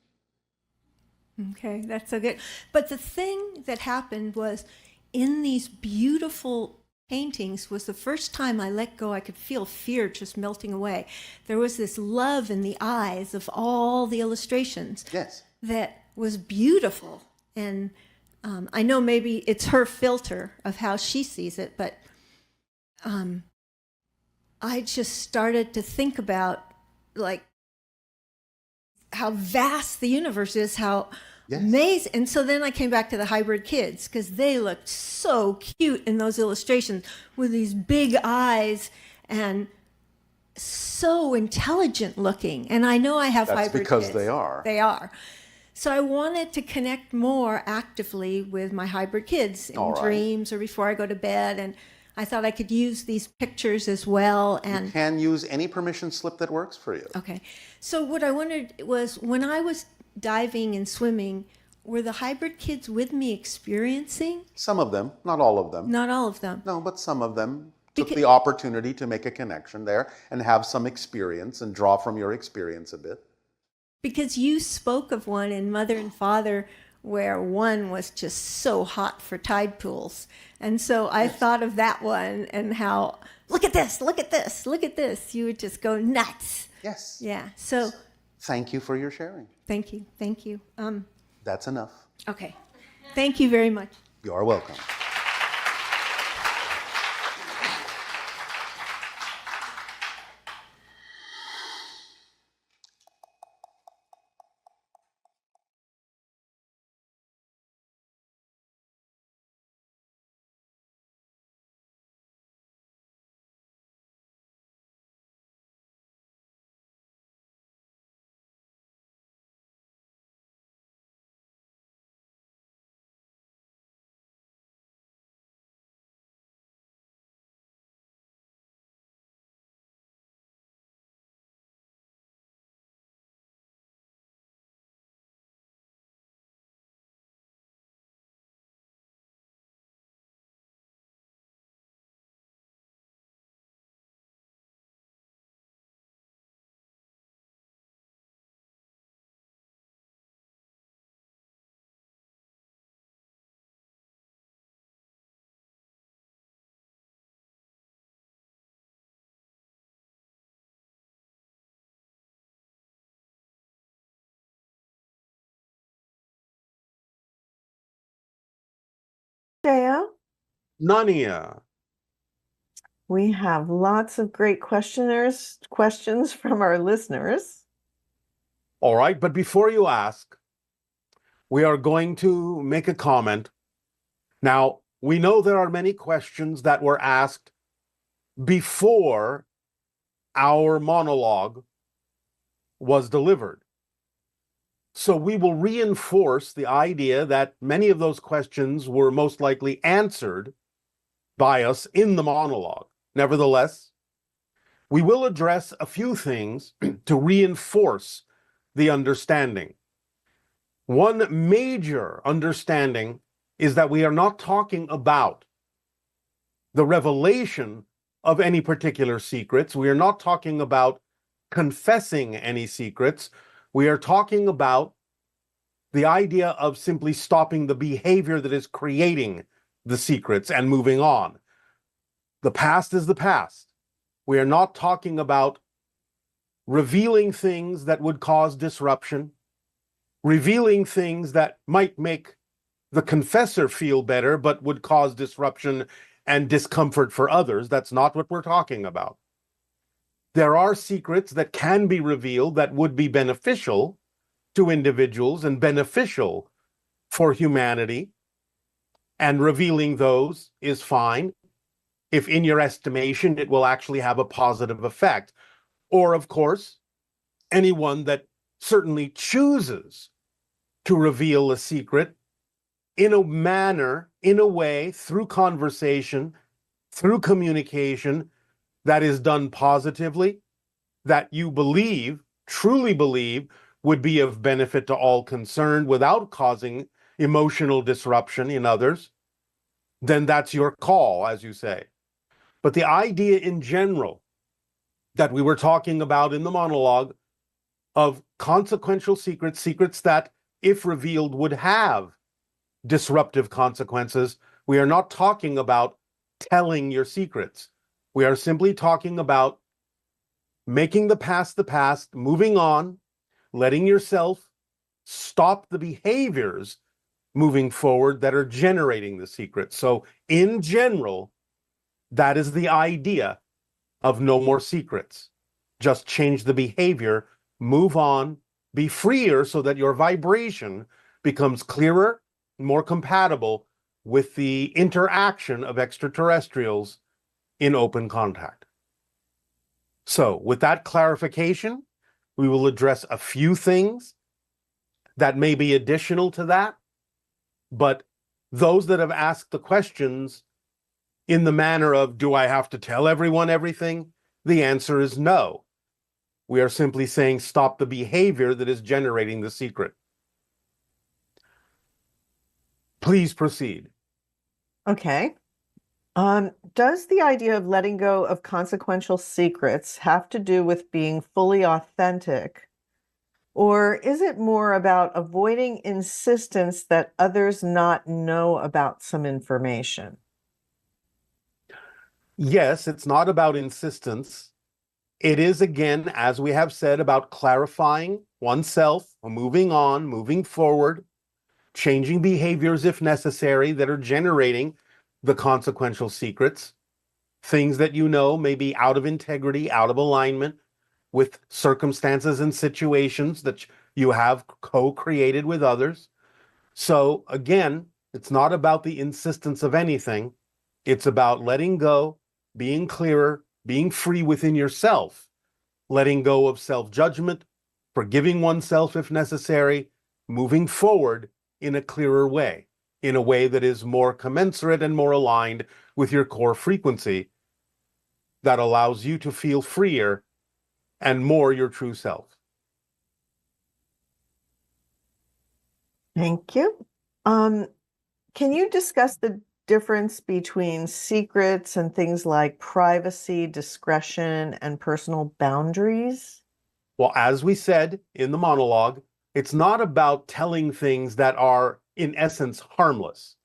Okay, that's so good. But the thing that happened was in these beautiful paintings was the first time I let go. I could feel fear just melting away. There was this love in the eyes of all the illustrations Yes. that was beautiful. And I know maybe it's her filter of how she sees it, but I just started to think about like how vast the universe is, how Yes. amazing. And so then I came back to the hybrid kids because they looked so cute in those illustrations with these big eyes and so intelligent looking. And I know I have That's hybrid because kids. they are. They are. So I wanted to connect more actively with my hybrid kids in All right. dreams or before I go to bed. And I thought I could use these pictures as well. And Can use any permission slip that works for you. okay. So what I wondered was when I was diving and swimming, were the hybrid kids with me experiencing? Some of them, not all of them. Not all of them. No, but some of them took Beca- the opportunity to make a connection there and have some experience and draw from your experience a bit. Because you spoke of one in Mother and Father where one was just so hot for tide pools. And so I thought of that one and how, look at this, look at this, look at this. You would just go nuts. Yes. Yeah. So Thank you for your sharing. thank you. Thank you. That's enough. Okay. Thank you very much. You're welcome. Deo, Nania. we have lots of great questions from our listeners. All right, but before you ask, we are going to make a comment. Now, we know there are many questions that were asked before our monologue was delivered. So we will reinforce the idea that many of those questions were most likely answered by us in the monologue. Nevertheless, we will address a few things to reinforce the understanding. One major understanding is that we are not talking about the revelation of any particular secrets. We are not talking about confessing any secrets. We are talking about the idea of simply stopping the behavior that is creating the secrets and moving on. The past is the past. We are not talking about revealing things that would cause disruption, revealing things that might make the confessor feel better but would cause disruption and discomfort for others. That's not what we're talking about. There are secrets that can be revealed that would be beneficial to individuals and beneficial for humanity, and revealing those is fine if in your estimation it will actually have a positive effect. Or, of course, anyone that certainly chooses to reveal a secret in a manner, in a way, through conversation, through communication, that is done positively, that you believe, truly believe, would be of benefit to all concerned without causing emotional disruption in others, then that's your call, as you say. But the idea in general that we were talking about in the monologue of consequential secrets, secrets that, if revealed, would have disruptive consequences, we are not talking about telling your secrets. We are simply talking about making the past, moving on, letting yourself stop the behaviors moving forward that are generating the secret. So in general, that is the idea of no more secrets. Just change the behavior, move on, be freer so that your vibration becomes clearer, more compatible with the interaction of extraterrestrials in open contact. So with that clarification, we will address a few things that may be additional to that, but those that have asked the questions in the manner of, do I have to tell everyone everything? The answer is no. We are simply saying stop the behavior that is generating the secret. Please proceed. Okay. Does the idea of letting go of consequential secrets have to do with being fully authentic? Or is it more about avoiding insistence that others not know about some information? Yes, it's not about insistence. It is, again, as we have said, about clarifying oneself, moving on, moving forward, changing behaviors if necessary that are generating the consequential secrets, things that you know may be out of integrity, out of alignment with circumstances and situations that you have co-created with others. So again, it's not about the insistence of anything. It's about letting go, being clearer, being free within yourself, letting go of self-judgment, forgiving oneself if necessary, moving forward in a clearer way, in a way that is more commensurate and more aligned with your core frequency, that allows you to feel freer and more your true self. Thank you. Can you discuss the difference between secrets and things like privacy, discretion, and personal boundaries? Well, as we said in the monologue, it's not about telling things that are, in essence, harmless.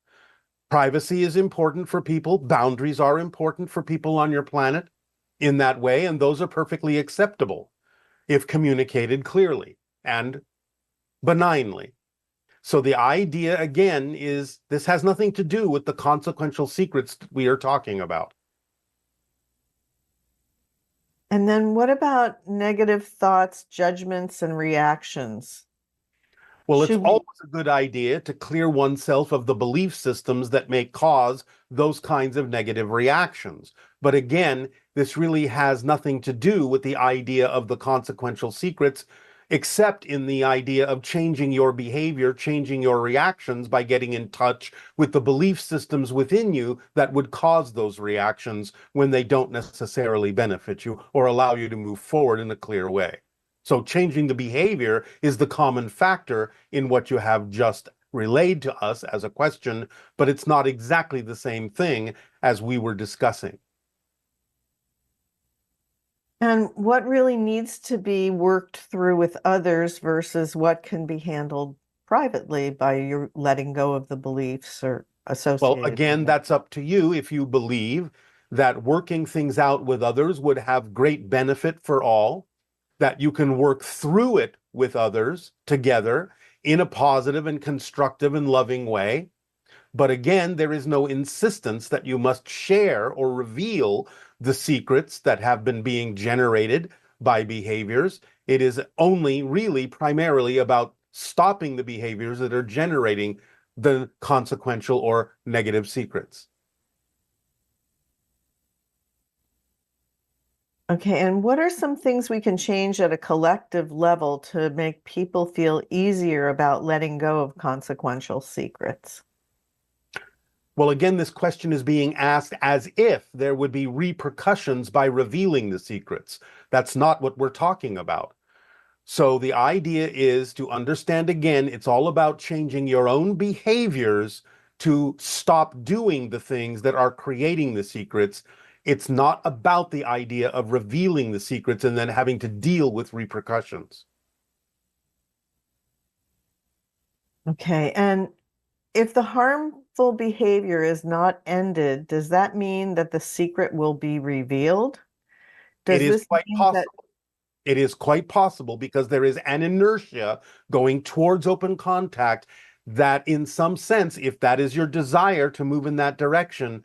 Privacy is important for people. Boundaries are important for people on your planet in that way, and those are perfectly acceptable if communicated clearly and benignly. So the idea, again, is this has nothing to do with the consequential secrets that we are talking about. And then what about negative thoughts, judgments, and reactions? Well, it's Should we? always a good idea to clear oneself of the belief systems that may cause those kinds of negative reactions. But again, this really has nothing to do with the idea of the consequential secrets, except in the idea of changing your behavior, changing your reactions by getting in touch with the belief systems within you that would cause those reactions when they don't necessarily benefit you or allow you to move forward in a clear way. So changing the behavior is the common factor in what you have just relayed to us as a question, but it's not exactly the same thing as we were discussing. And what really needs to be worked through with others versus what can be handled privately by your letting go of the beliefs or Well, associated with again, them? that's up to you if you believe that working things out with others would have great benefit for all, that you can work through it with others together in a positive and constructive and loving way. But again, there is no insistence that you must share or reveal the secrets that have been being generated by behaviors. It is only really primarily about stopping the behaviors that are generating the consequential or negative secrets. Okay, and what are some things we can change at a collective level to make people feel easier about letting go of consequential secrets? Well, again, this question is being asked as if there would be repercussions by revealing the secrets. That's not what we're talking about. So the idea is to understand again, it's all about changing your own behaviors to stop doing the things that are creating the secrets. It's not about the idea of revealing the secrets and then having to deal with repercussions. Okay, and if the harmful behavior is not ended, does that mean that the secret will be revealed? It Does is this quite mean that? possible. It is quite possible because there is an inertia going towards open contact that, in some sense, if that is your desire to move in that direction,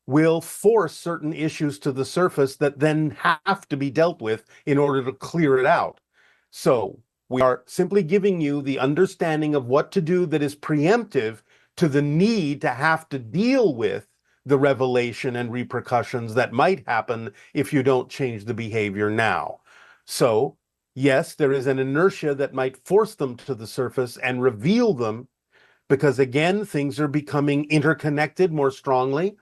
will force certain issues to the surface that then have to be dealt with in order to clear it out. So we are simply giving you the understanding of what to do that is preemptive to the need to have to deal with the revelation and repercussions that might happen if you don't change the behavior now. So, yes, there is an inertia that might force them to the surface and reveal them because, again, things are becoming interconnected more strongly.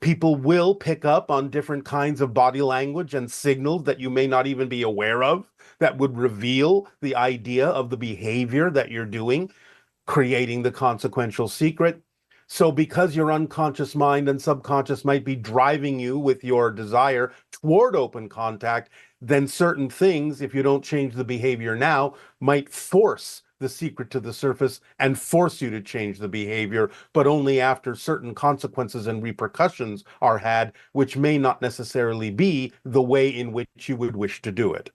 People will pick up on different kinds of body language and signals that you may not even be aware of that would reveal the idea of the behavior that you're doing, creating the consequential secret. So because your unconscious mind and subconscious might be driving you with your desire toward open contact, then certain things, if you don't change the behavior now, might force the secret to the surface and force you to change the behavior, but only after certain consequences and repercussions are had, which may not necessarily be the way in which you would wish to do it.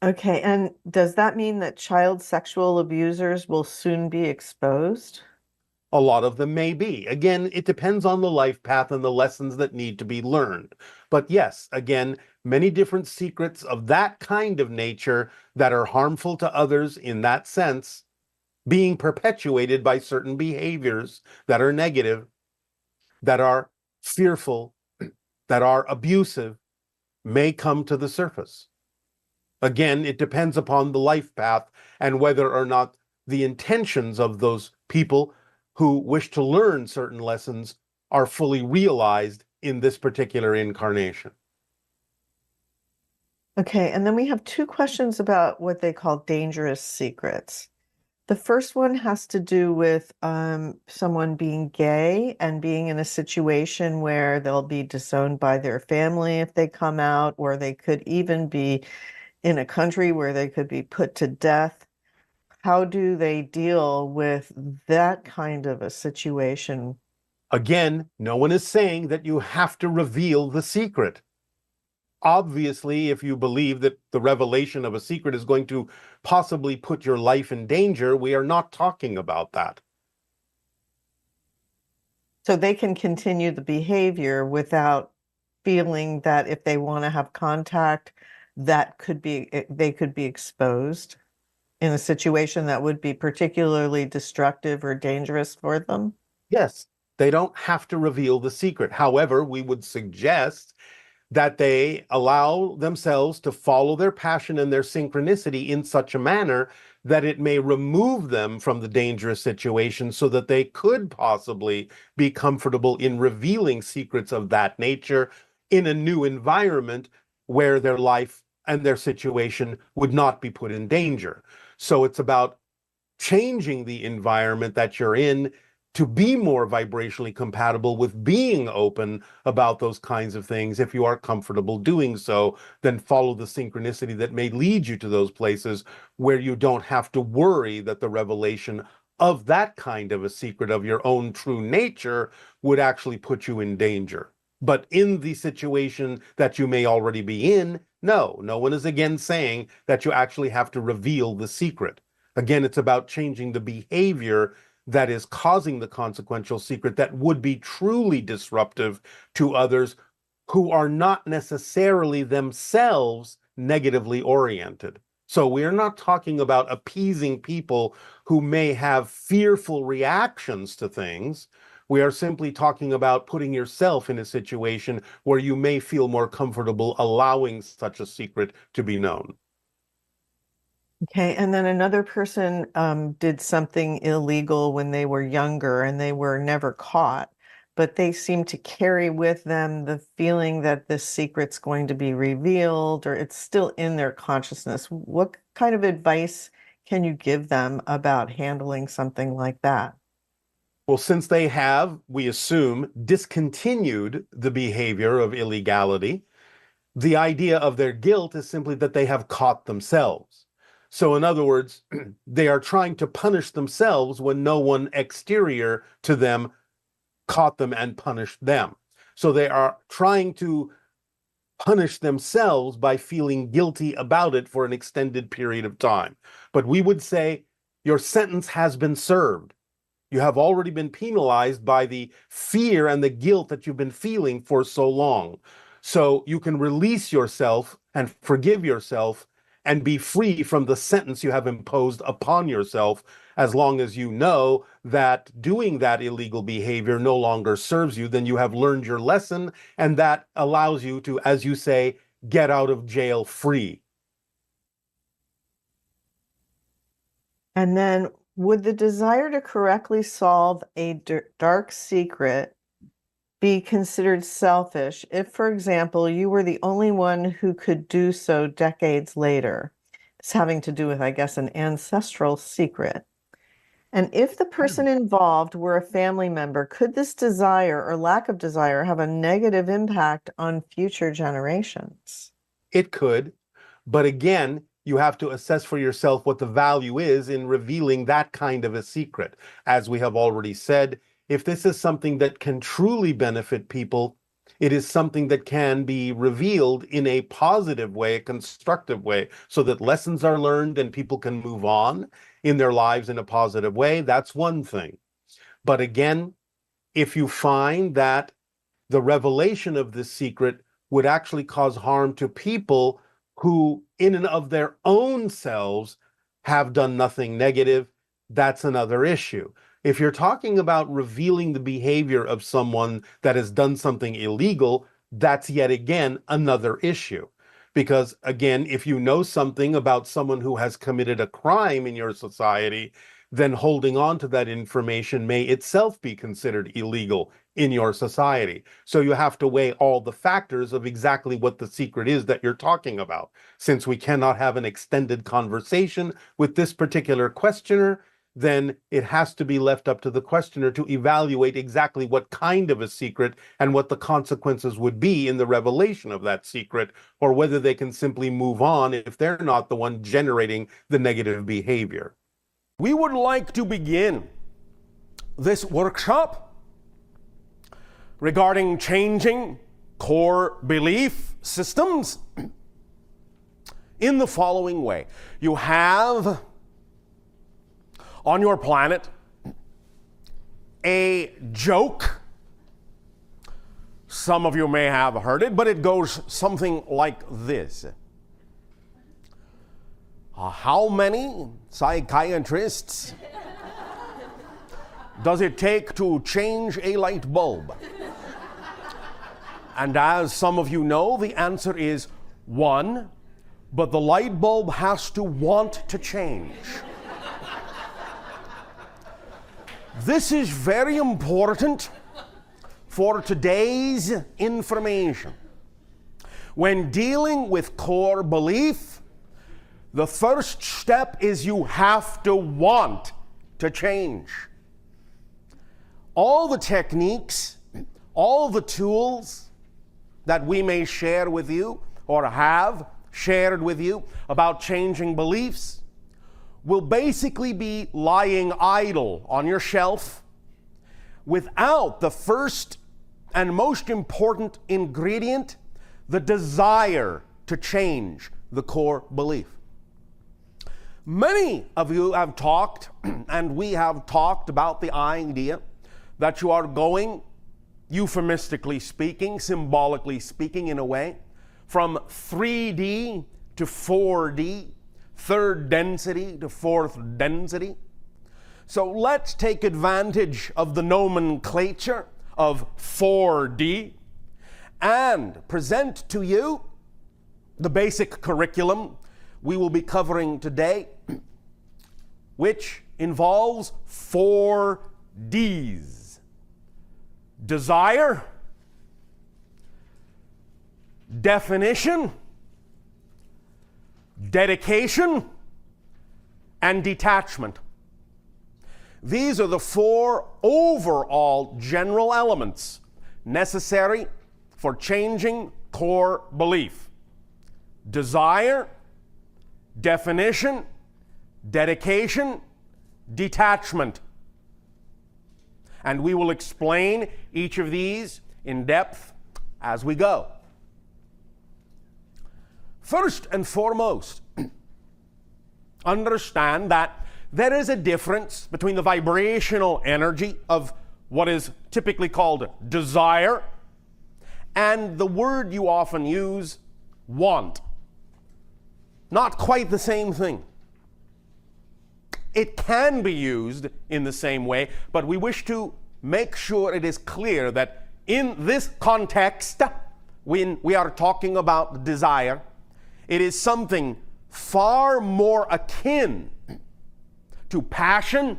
Okay, and does that mean that child sexual abusers will soon be exposed? A lot of them may be. Again, it depends on the life path and the lessons that need to be learned. But yes, again, many different secrets of that kind of nature that are harmful to others in that sense, being perpetuated by certain behaviors that are negative, that are fearful, that are abusive, may come to the surface. Again, it depends upon the life path and whether or not the intentions of those people who wish to learn certain lessons are fully realized in this particular incarnation. Okay, and then we have two questions about what they call dangerous secrets. The first one has to do with someone being gay and being in a situation where they'll be disowned by their family if they come out, or they could even be in a country where they could be put to death. How do they deal with that kind of a situation? Again, no one is saying that you have to reveal the secret. Obviously, if you believe that the revelation of a secret is going to possibly put your life in danger, we are not talking about that. So they can continue the behavior without feeling that if they want to have contact, that could be they could be exposed in a situation that would be particularly destructive or dangerous for them? Yes, they don't have to reveal the secret. However, we would suggest that they allow themselves to follow their passion and their synchronicity in such a manner that it may remove them from the dangerous situation so that they could possibly be comfortable in revealing secrets of that nature in a new environment where their life and their situation would not be put in danger. So it's about changing the environment that you're in to be more vibrationally compatible with being open about those kinds of things. If you are comfortable doing so, then follow the synchronicity that may lead you to those places where you don't have to worry that the revelation of that kind of a secret of your own true nature would actually put you in danger. But in the situation that you may already be in, no one is again saying that you actually have to reveal the secret. Again, it's about changing the behavior that is causing the consequential secret that would be truly disruptive to others who are not necessarily themselves negatively oriented. So we are not talking about appeasing people who may have fearful reactions to things. We are simply talking about putting yourself in a situation where you may feel more comfortable allowing such a secret to be known. Okay, and then another person did something illegal when they were younger and they were never caught, but they seem to carry with them the feeling that this secret's going to be revealed or it's still in their consciousness. What kind of advice can you give them about handling something like that? Well, since they have, we assume, discontinued the behavior of illegality, the idea of their guilt is simply that they have caught themselves. So in other words, they are trying to punish themselves when no one exterior to them caught them and punished them. So they are trying to punish themselves by feeling guilty about it for an extended period of time. But we would say your sentence has been served. You have already been penalized by the fear and the guilt that you've been feeling for so long. So you can release yourself and forgive yourself and be free from the sentence you have imposed upon yourself, as long as you know that doing that illegal behavior no longer serves you. Then you have learned your lesson, and that allows you to, as you say, get out of jail free. And then would the desire to correctly solve a dark secret be considered selfish if, for example, you were the only one who could do so decades later? It's having to do with, I guess, an ancestral secret. And if the person involved were a family member, could this desire or lack of desire have a negative impact on future generations? It could, but again, you have to assess for yourself what the value is in revealing that kind of a secret. As we have already said, if this is something that can truly benefit people, it is something that can be revealed in a positive way, a constructive way, so that lessons are learned and people can move on in their lives in a positive way. That's one thing. But again, if you find that the revelation of this secret would actually cause harm to people who, in and of their own selves, have done nothing negative, that's another issue. If you're talking about revealing the behavior of someone that has done something illegal, that's yet again another issue. Because again, if you know something about someone who has committed a crime in your society, then holding on to that information may itself be considered illegal in your society. So you have to weigh all the factors of exactly what the secret is that you're talking about. Since we cannot have an extended conversation with this particular questioner, then it has to be left up to the questioner to evaluate exactly what kind of a secret and what the consequences would be in the revelation of that secret, or whether they can simply move on if they're not the one generating the negative behavior. We would like to begin this workshop regarding changing core belief systems in the following way. You have on your planet a joke. Some of you may have heard it, but it goes something like this. How many psychiatrists does it take to change a light bulb? And as some of you know, the answer is 1, but the light bulb has to want to change. This is very important for today's information. When dealing with core belief, the first step is you have to want to change. All the techniques, all the tools that we may share with you or have shared with you about changing beliefs will basically be lying idle on your shelf without the first and most important ingredient, the desire to change the core belief. Many of you have talked, and we have talked about the idea that you are going, euphemistically speaking, symbolically speaking in a way, from 3D to 4D, third density to fourth density. So let's take advantage of the nomenclature of 4D and present to you the basic curriculum we will be covering today, which involves 4 Ds: desire, definition, dedication, and detachment. These are the 4 overall general elements necessary for changing core belief: desire, definition, dedication, detachment. And we will explain each of these in depth as we go. First and foremost, understand that there is a difference between the vibrational energy of what is typically called desire and the word you often use, want. Not quite the same thing. It can be used in the same way, but we wish to make sure it is clear that in this context, when we are talking about desire, it is something far more akin to passion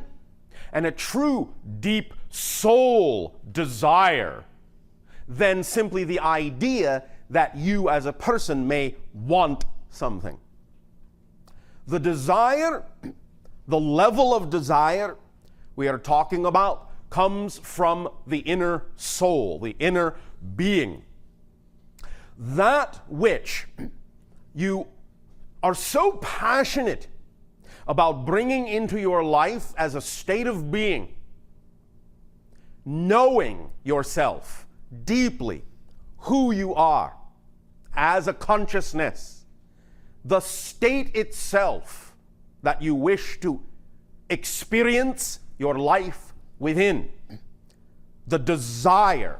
and a true deep soul desire than simply the idea that you as a person may want something. The desire, the level of desire we are talking about comes from the inner soul, the inner being. That which you are so passionate about bringing into your life as a state of being, knowing yourself deeply, who you are as a consciousness, the state itself that you wish to experience your life within, the desire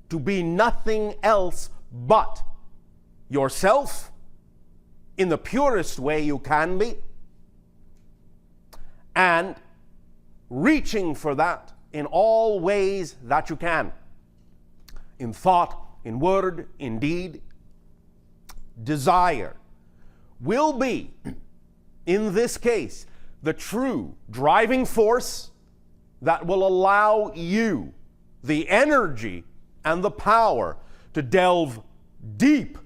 to be nothing else but yourself in the purest way you can be, and reaching for that in all ways that you can, in thought, in word, in deed. Desire will be, in this case, the true driving force that will allow you the energy and the power to delve deep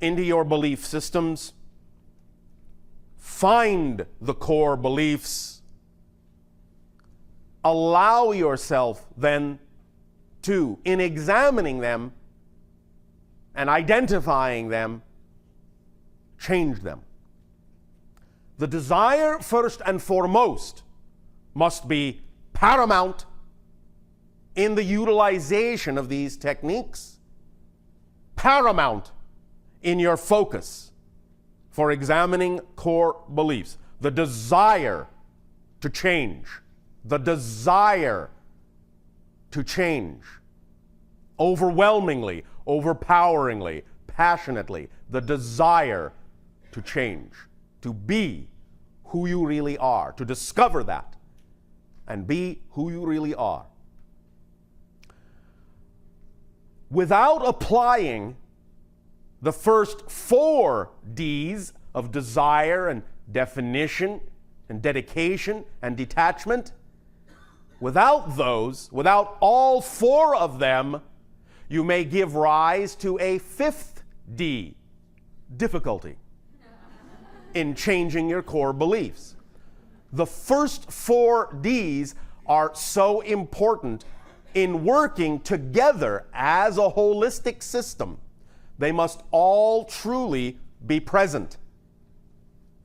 into your belief systems, find the core beliefs, allow yourself then to, in examining them and identifying them, change them. The desire, first and foremost, must be paramount in the utilization of these techniques, paramount in your focus for examining core beliefs. The desire to change, the desire to change, overwhelmingly, overpoweringly, passionately, the desire to change. to be who you really are, to discover that and be who you really are. Without applying the first 4 Ds of desire and definition and dedication and detachment, without those, without all 4 of them, you may give rise to a 5th D, difficulty, in changing your core beliefs. The first 4 Ds are so important in working together as a holistic system. They must all truly be present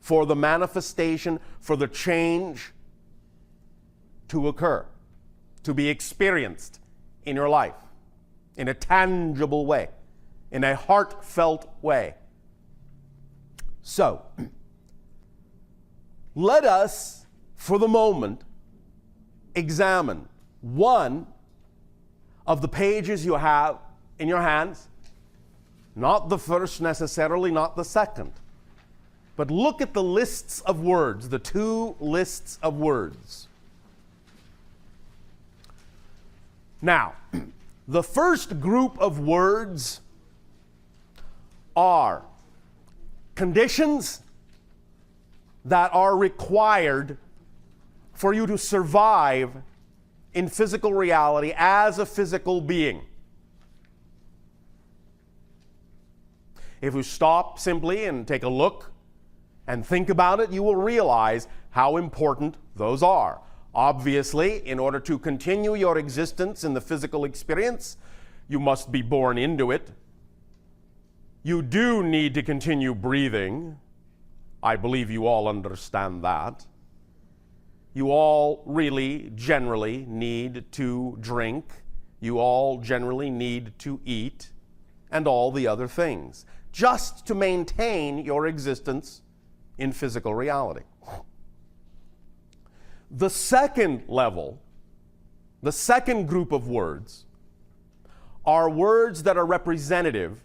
for the manifestation, for the change to occur, to be experienced in your life, in a tangible way, in a heartfelt way. So, let us, for the moment, examine one of the pages you have in your hands, not the first necessarily, not the second, but look at the lists of words, the 2 lists of words. Now, the first group of words are conditions that are required for you to survive in physical reality as a physical being. If you stop simply and take a look and think about it, you will realize how important those are. Obviously, in order to continue your existence in the physical experience, you must be born into it. You do need to continue breathing. I believe you all understand that. You all really, generally need to drink. You all generally need to eat, and all the other things, just to maintain your existence in physical reality. The second level, the second group of words, are words that are representative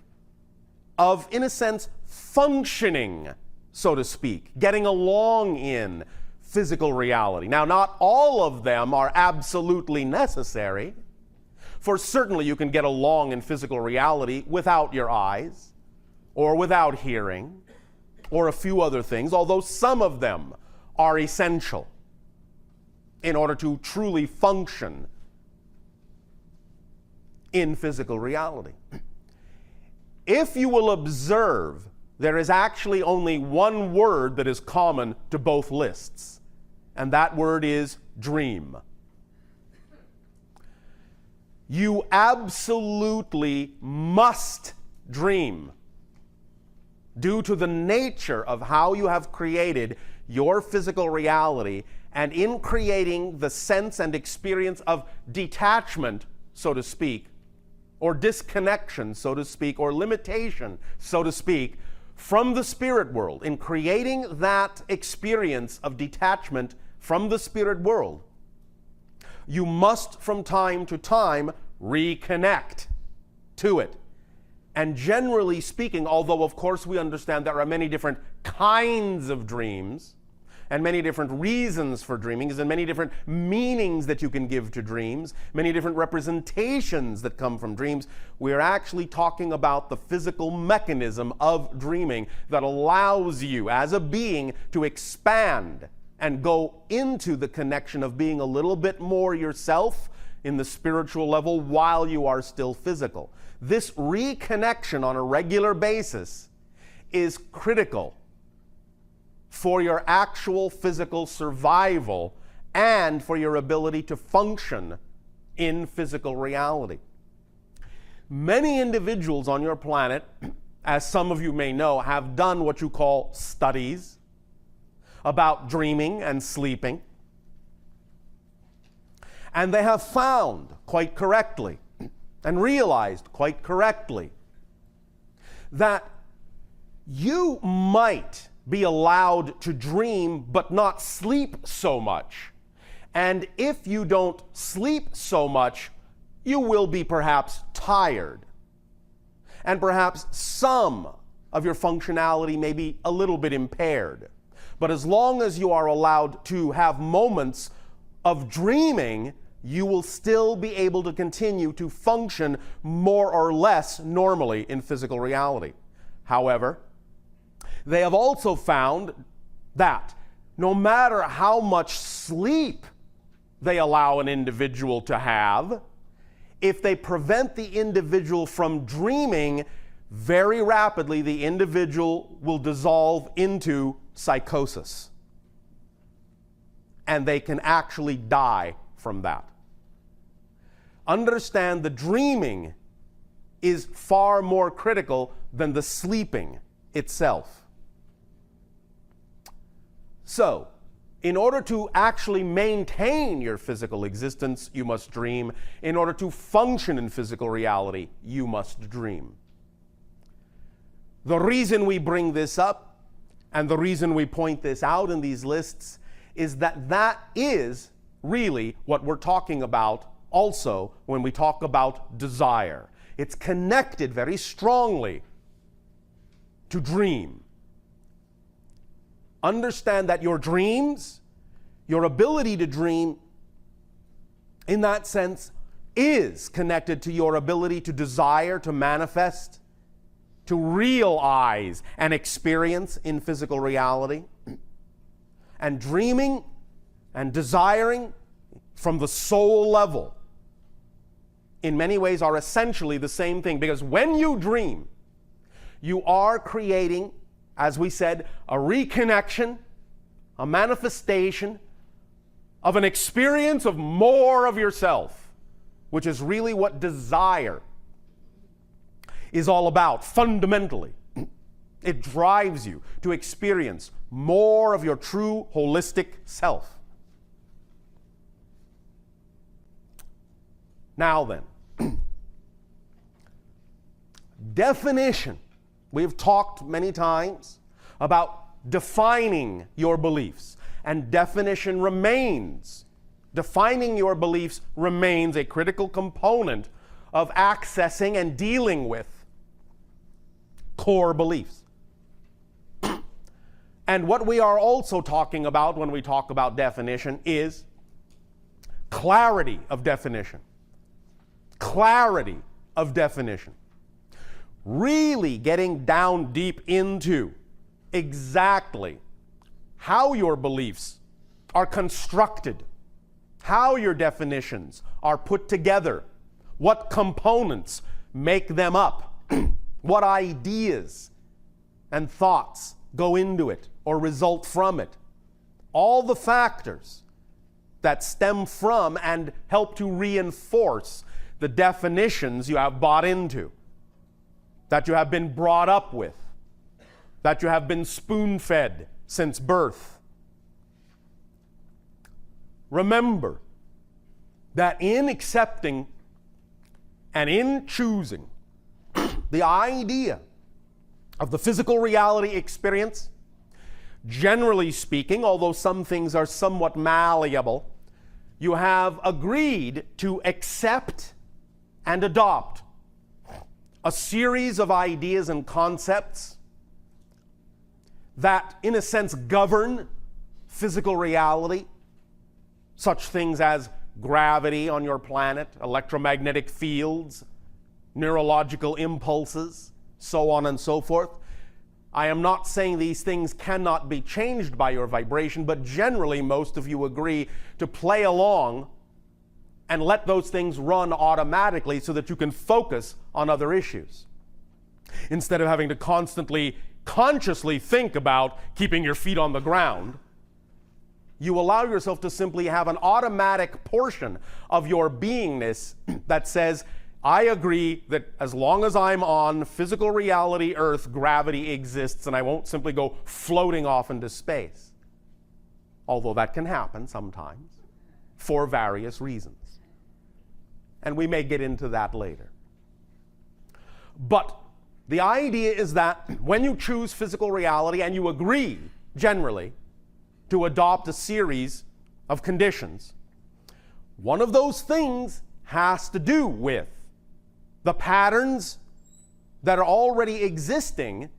of, in a sense, functioning, so to speak, getting along in physical reality. Now, not all of them are absolutely necessary, for certainly you can get along in physical reality without your eyes, or without hearing, or a few other things, although some of them are essential in order to truly function in physical reality. If you will observe, there is actually only one word that is common to both lists, and that word is dream. You absolutely must dream due to the nature of how you have created your physical reality, and in creating the sense and experience of detachment, so to speak, or disconnection, so to speak, or limitation, so to speak, from the spirit world, in creating that experience of detachment from the spirit world, you must from time to time reconnect to it. And generally speaking, although of course we understand there are many different kinds of dreams, and many different reasons for dreaming, and many different meanings that you can give to dreams, many different representations that come from dreams, we are actually talking about the physical mechanism of dreaming that allows you as a being to expand and go into the connection of being a little bit more yourself in the spiritual level while you are still physical. This reconnection on a regular basis is critical for your actual physical survival and for your ability to function in physical reality. Many individuals on your planet, as some of you may know, have done what you call studies about dreaming and sleeping. And they have found quite correctly and realized quite correctly that you might be allowed to dream but not sleep so much. And if you don't sleep so much, you will be perhaps tired. And perhaps some of your functionality may be a little bit impaired. But as long as you are allowed to have moments of dreaming, you will still be able to continue to function more or less normally in physical reality. However, they have also found that no matter how much sleep they allow an individual to have, if they prevent the individual from dreaming, very rapidly the individual will dissolve into psychosis. And they can actually die from that. Understand the dreaming is far more critical than the sleeping itself. So, in order to actually maintain your physical existence, you must dream. In order to function in physical reality, you must dream. The reason we bring this up and the reason we point this out in these lists is that that is really what we're talking about also when we talk about desire. It's connected very strongly to dream. Understand that your dreams, your ability to dream, in that sense, is connected to your ability to desire, to manifest, to realize and experience in physical reality. And dreaming and desiring from the soul level, in many ways, are essentially the same thing. Because when you dream, you are creating, as we said, a reconnection, a manifestation of an experience of more of yourself, which is really what desire is all about, fundamentally. It drives you to experience more of your true holistic self. Now then, definition. We've talked many times about defining your beliefs, and definition remains. Defining your beliefs remains a critical component of accessing and dealing with core beliefs. And what we are also talking about when we talk about definition is clarity of definition. Clarity of definition. Really getting down deep into exactly how your beliefs are constructed, how your definitions are put together, what components make them up, what ideas and thoughts go into it or result from it. All the factors that stem from and help to reinforce the definitions you have bought into, that you have been brought up with, that you have been spoon-fed since birth. Remember that in accepting and in choosing the idea of the physical reality experience, generally speaking, although some things are somewhat malleable, you have agreed to accept and adopt a series of ideas and concepts that, in a sense, govern physical reality, such things as gravity on your planet, electromagnetic fields, neurological impulses, so on and so forth. I am not saying these things cannot be changed by your vibration, but generally most of you agree to play along and let those things run automatically so that you can focus on other issues, instead of having to constantly, consciously think about keeping your feet on the ground. You allow yourself to simply have an automatic portion of your beingness that says, I agree that as long as I'm on physical reality Earth, gravity exists, and I won't simply go floating off into space. Although that can happen sometimes for various reasons. And we may get into that later. But the idea is that when you choose physical reality and you agree, generally, to adopt a series of conditions, one of those things has to do with the patterns that are already existing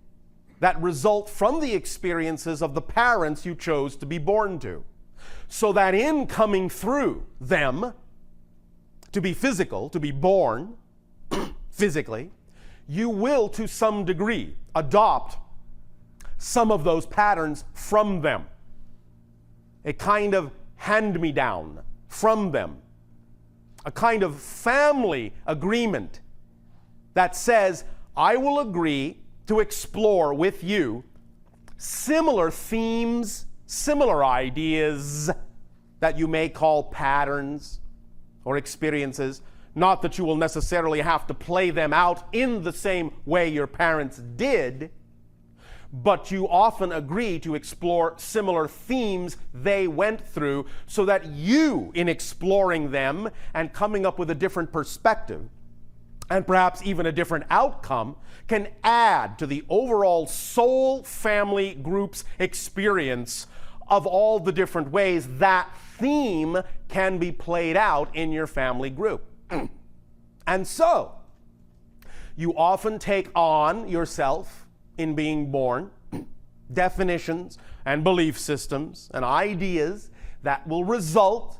that result from the experiences of the parents you chose to be born to. So that in coming through them, to be physical, to be born physically, you will to some degree adopt some of those patterns from them. A kind of hand-me-down from them. A kind of family agreement that says, I will agree to explore with you similar themes, similar ideas that you may call patterns or experiences. Not that you will necessarily have to play them out in the same way your parents did, but you often agree to explore similar themes they went through so that you, in exploring them and coming up with a different perspective, and perhaps even a different outcome, can add to the overall soul family group's experience of all the different ways that theme can be played out in your family group. And so, you often take on yourself in being born definitions and belief systems and ideas that will result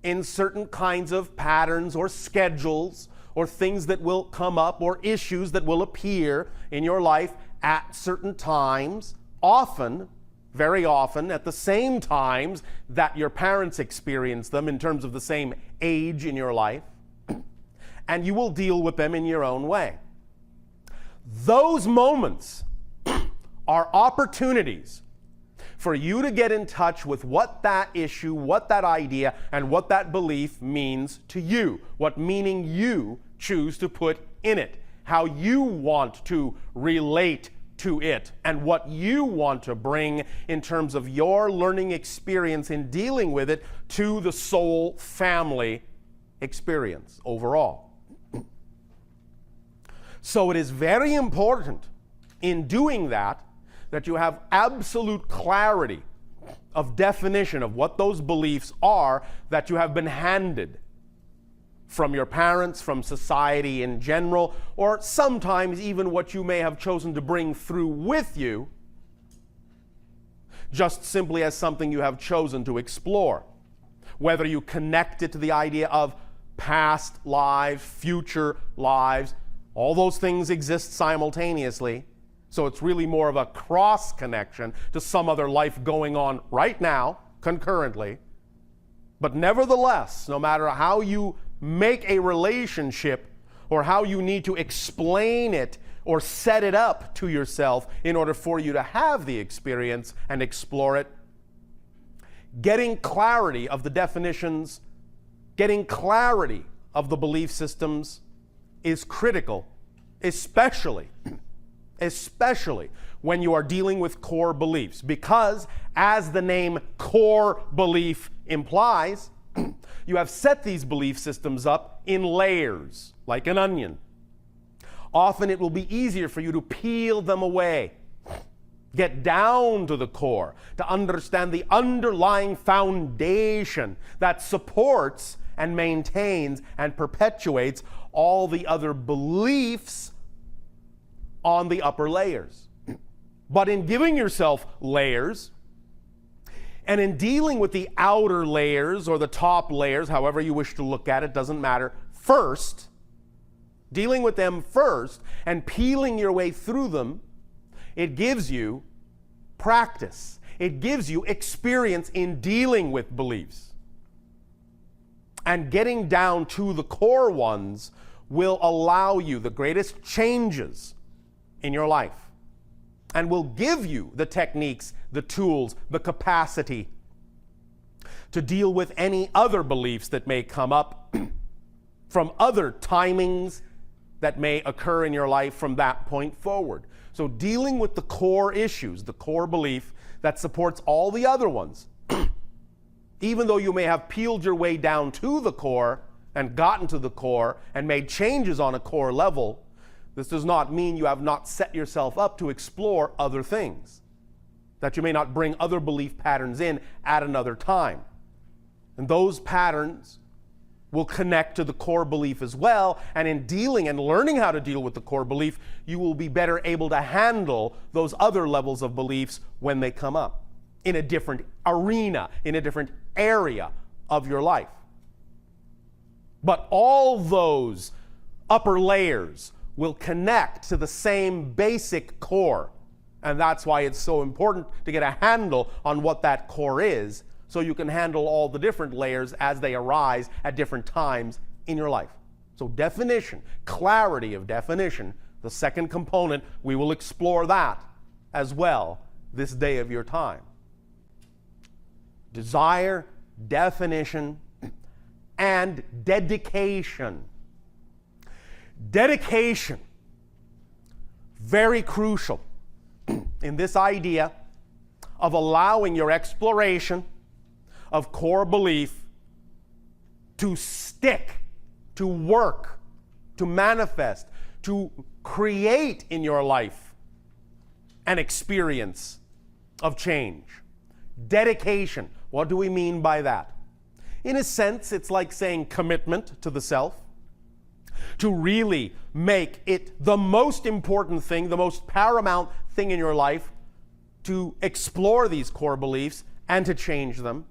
in certain kinds of patterns or schedules or things that will come up or issues that will appear in your life at certain times, often, very often, at the same times that your parents experience them in terms of the same age in your life, and you will deal with them in your own way. Those moments are opportunities for you to get in touch with what that issue, what that idea, and what that belief means to you, what meaning you choose to put in it, how you want to relate to it, and what you want to bring in terms of your learning experience in dealing with it to the soul family experience overall. So it is very important in doing that you have absolute clarity of definition of what those beliefs are that you have been handed from your parents, from society in general, or sometimes even what you may have chosen to bring through with you, just simply as something you have chosen to explore. Whether you connect it to the idea of past lives, future lives, all those things exist simultaneously. So it's really more of a cross connection to some other life going on right now, concurrently. But nevertheless, no matter how you make a relationship or how you need to explain it or set it up to yourself in order for you to have the experience and explore it, getting clarity of the definitions, getting clarity of the belief systems is critical, especially when you are dealing with core beliefs. Because, as the name core belief implies, you have set these belief systems up in layers, like an onion. Often it will be easier for you to peel them away, get down to the core, to understand the underlying foundation that supports and maintains and perpetuates all the other beliefs on the upper layers. But in giving yourself layers, and in dealing with the outer layers or the top layers, however you wish to look at it, doesn't matter, first, dealing with them first and peeling your way through them, it gives you practice. It gives you experience in dealing with beliefs. And getting down to the core ones will allow you the greatest changes in your life and will give you the techniques, the tools, the capacity to deal with any other beliefs that may come up from other timings that may occur in your life from that point forward. So dealing with the core issues, the core belief that supports all the other ones, even though you may have peeled your way down to the core and gotten to the core and made changes on a core level, this does not mean you have not set yourself up to explore other things, that you may not bring other belief patterns in at another time. And those patterns will connect to the core belief as well. And in dealing and learning how to deal with the core belief, you will be better able to handle those other levels of beliefs when they come up in a different arena, in a different area of your life. But all those upper layers will connect to the same basic core. And that's why it's so important to get a handle on what that core is, so you can handle all the different layers as they arise at different times in your life. So definition, clarity of definition, the second component, we will explore that as well this day of your time. Desire, definition, and dedication. Dedication, very crucial in this idea of allowing your exploration of core belief to stick, to work, to manifest, to create in your life an experience of change. Dedication, what do we mean by that? In a sense, it's like saying commitment to the self, to really make it the most important thing, the most paramount thing in your life, to explore these core beliefs and to change them.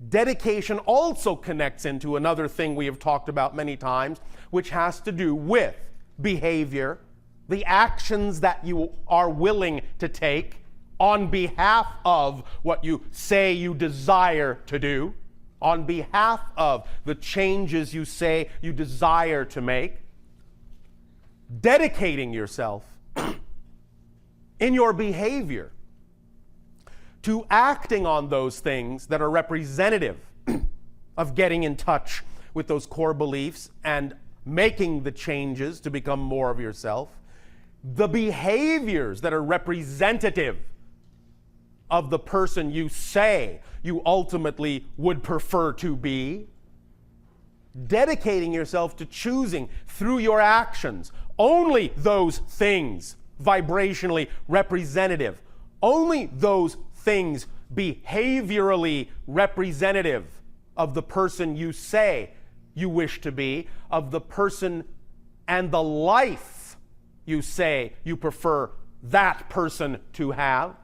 Dedication also connects into another thing we have talked about many times, which has to do with behavior, the actions that you are willing to take on behalf of what you say you desire to do, on behalf of the changes you say you desire to make. Dedicating yourself in your behavior to acting on those things that are representative of getting in touch with those core beliefs and making the changes to become more of yourself. The behaviors that are representative of the person you say you ultimately would prefer to be. Dedicating yourself to choosing through your actions only those things vibrationally representative, only those things behaviorally representative of the person you say you wish to be, of the person and the life you say you prefer that person to have,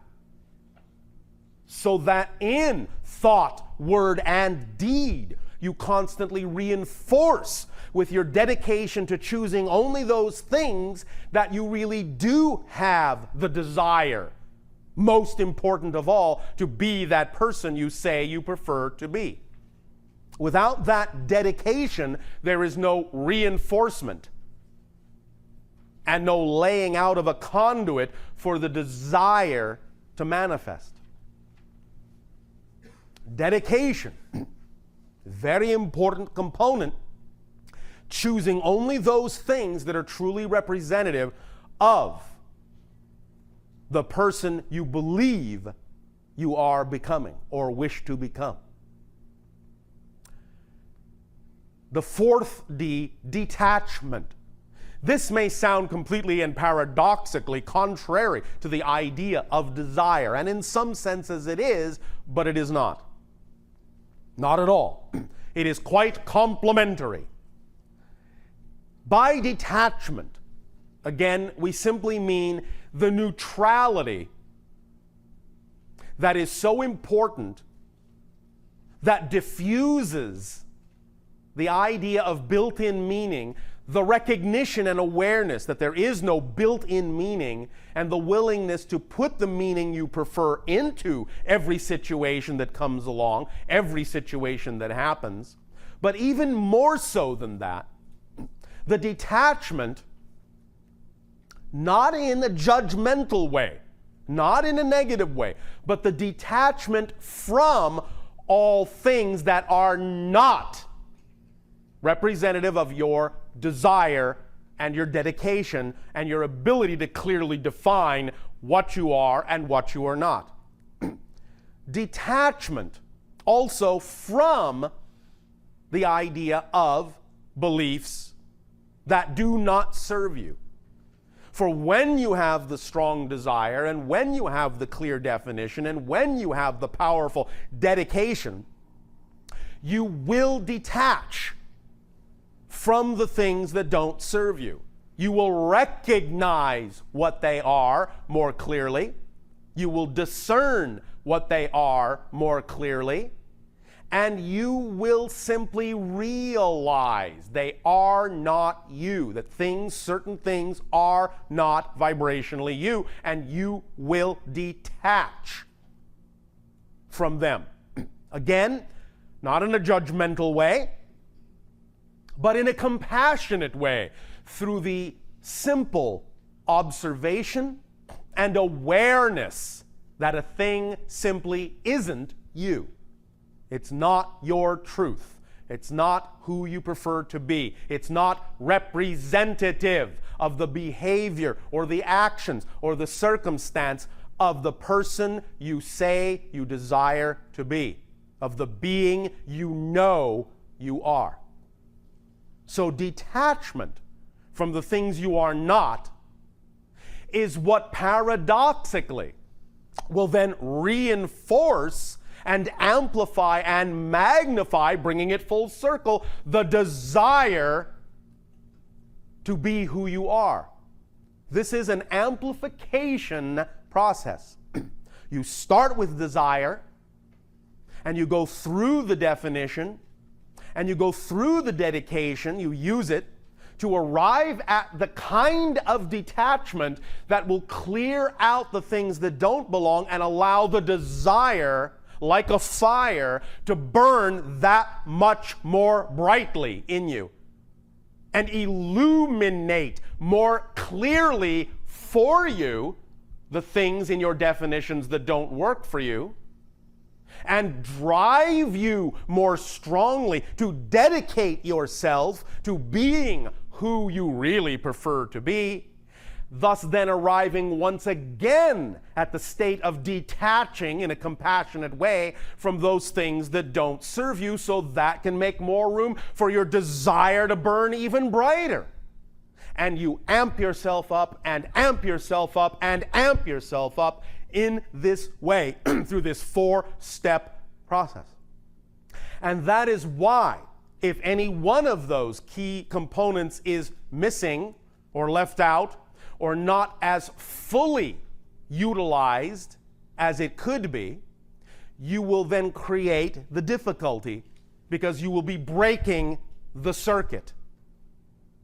so that in thought, word, and deed, you constantly reinforce with your dedication to choosing only those things that you really do have the desire, most important of all, to be that person you say you prefer to be. Without that dedication, there is no reinforcement and no laying out of a conduit for the desire to manifest. Dedication, very important component, choosing only those things that are truly representative of the person you believe you are becoming or wish to become. The fourth D, detachment. This may sound completely and paradoxically contrary to the idea of desire, and in some senses it is, but it is not. Not at all. It is quite complementary. By detachment, again, we simply mean the neutrality that is so important that diffuses the idea of built-in meaning, the recognition and awareness that there is no built-in meaning, and the willingness to put the meaning you prefer into every situation that comes along, every situation that happens. But even more so than that, the detachment, not in a judgmental way, not in a negative way, but the detachment from all things that are not representative of your desire and your dedication and your ability to clearly define what you are and what you are not. Detachment also from the idea of beliefs that do not serve you. For when you have the strong desire and when you have the clear definition and when you have the powerful dedication, you will detach from the things that don't serve you. You will recognize what they are more clearly. You will discern what they are more clearly. And you will simply realize they are not you, that certain things are not vibrationally you, and you will detach from them. Again, not in a judgmental way, but in a compassionate way, through the simple observation and awareness that a thing simply isn't you. It's not your truth. It's not who you prefer to be. It's not representative of the behavior or the actions or the circumstance of the person you say you desire to be, of the being you know you are. So detachment from the things you are not is what paradoxically will then reinforce and amplify and magnify, bringing it full circle, the desire to be who you are. This is an amplification process. You start with desire, and you go through the definition, and you go through the dedication, you use it to arrive at the kind of detachment that will clear out the things that don't belong and allow the desire, like a fire, to burn that much more brightly in you and illuminate more clearly for you the things in your definitions that don't work for you, and drive you more strongly to dedicate yourself to being who you really prefer to be, thus then arriving once again at the state of detaching in a compassionate way from those things that don't serve you, so that can make more room for your desire to burn even brighter. And you amp yourself up and amp yourself up and amp yourself up in this way through this 4-step process. And that is why, if any one of those key components is missing or left out or not as fully utilized as it could be, you will then create the difficulty because you will be breaking the circuit.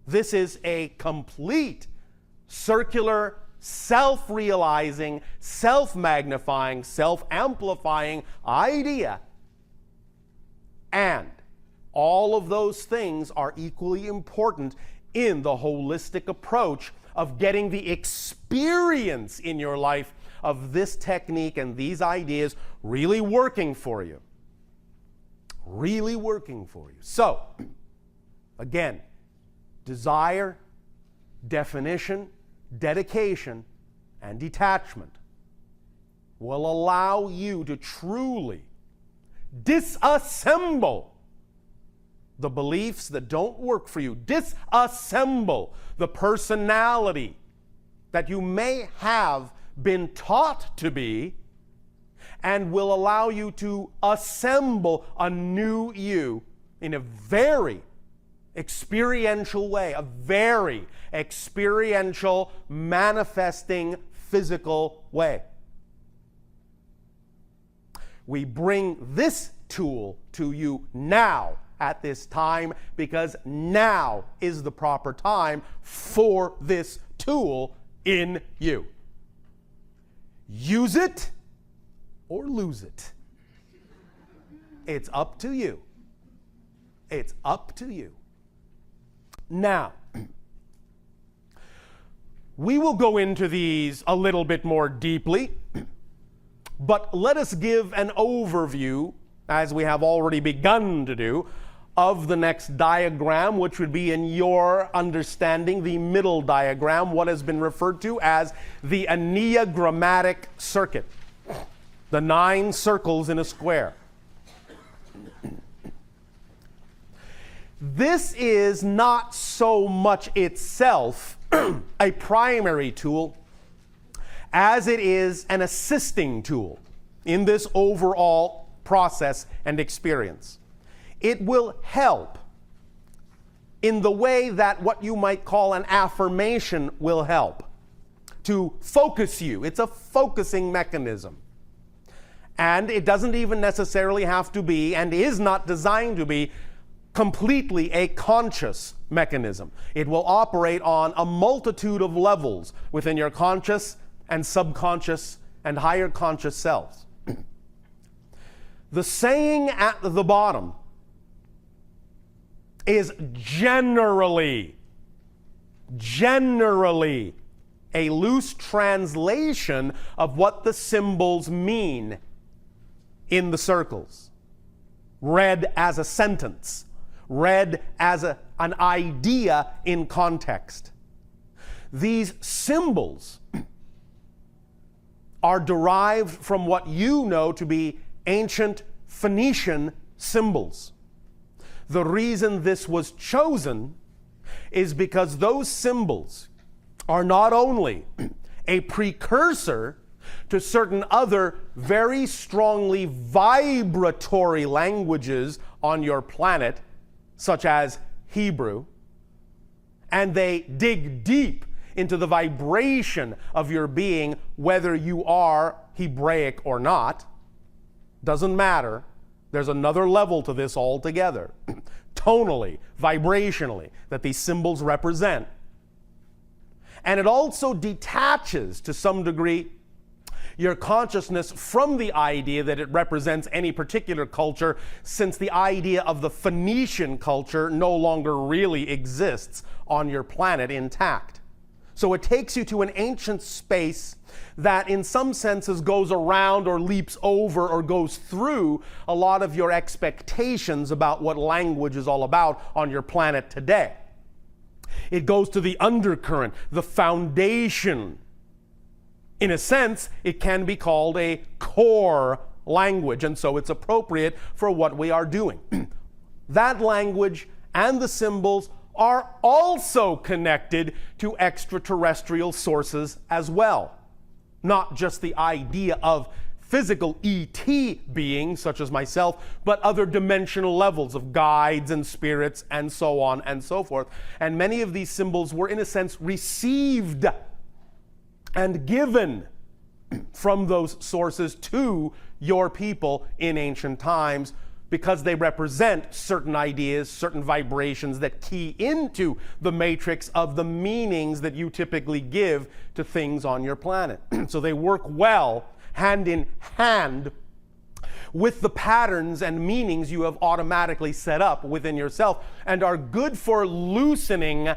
This is a complete circular, self-realizing, self-magnifying, self-amplifying idea. And all of those things are equally important in the holistic approach of getting the experience in your life of this technique and these ideas really working for you. Really working for you. So, again, desire, definition, dedication, and detachment will allow you to truly disassemble the beliefs that don't work for you, disassemble the personality that you may have been taught to be, and will allow you to assemble a new you in a very experiential way, a very experiential, manifesting, physical way. We bring this tool to you now at this time because now is the proper time for this tool in you. Use it or lose it. It's up to you. It's up to you. Now, we will go into these a little bit more deeply, but let us give an overview, as we have already begun to do, of the next diagram, which would be, in your understanding, the middle diagram, what has been referred to as the enneagrammatic circuit, the 9 circles in a square. This is not so much itself a primary tool as it is an assisting tool in this overall process and experience. it will help in the way that what you might call an affirmation will help to focus you. It's a focusing mechanism. And it doesn't even necessarily have to be, and is not designed to be, completely a conscious mechanism. It will operate on a multitude of levels within your conscious and subconscious and higher conscious selves. The saying at the bottom is generally a loose translation of what the symbols mean in the circles, read as a sentence, read as an idea in context. These symbols are derived from what you know to be ancient Phoenician symbols. The reason this was chosen is because those symbols are not only a precursor to certain other very strongly vibratory languages on your planet, such as Hebrew, and they dig deep into the vibration of your being, whether you are Hebraic or not. Doesn't matter. There's another level to this altogether, tonally, vibrationally, that these symbols represent. And it also detaches, to some degree, your consciousness from the idea that it represents any particular culture, since the idea of the Phoenician culture no longer really exists on your planet intact. So it takes you to an ancient space that in some senses goes around or leaps over or goes through a lot of your expectations about what language is all about on your planet today. It goes to the undercurrent, the foundation. In a sense, it can be called a core language, and so it's appropriate for what we are doing. That language and the symbols are also connected to extraterrestrial sources as well. Not just the idea of physical ET beings, such as myself, but other dimensional levels of guides and spirits and so on and so forth. And many of these symbols were, in a sense, received and given from those sources to your people in ancient times, because they represent certain ideas, certain vibrations that key into the matrix of the meanings that you typically give to things on your planet. So they work well, hand in hand, with the patterns and meanings you have automatically set up within yourself, and are good for loosening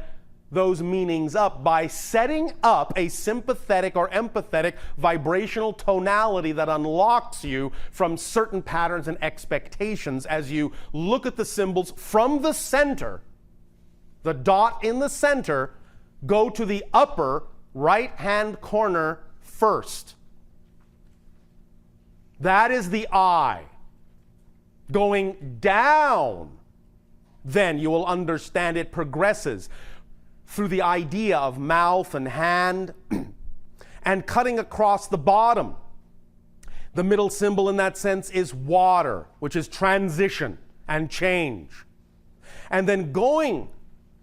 those meanings up by setting up a sympathetic or empathetic vibrational tonality that unlocks you from certain patterns and expectations as you look at the symbols from the center. The dot in the center, go to the upper right-hand corner first. That is the eye. Going down, then you will understand it progresses through the idea of mouth and hand, and cutting across the bottom. The middle symbol in that sense is water, which is transition and change. And then going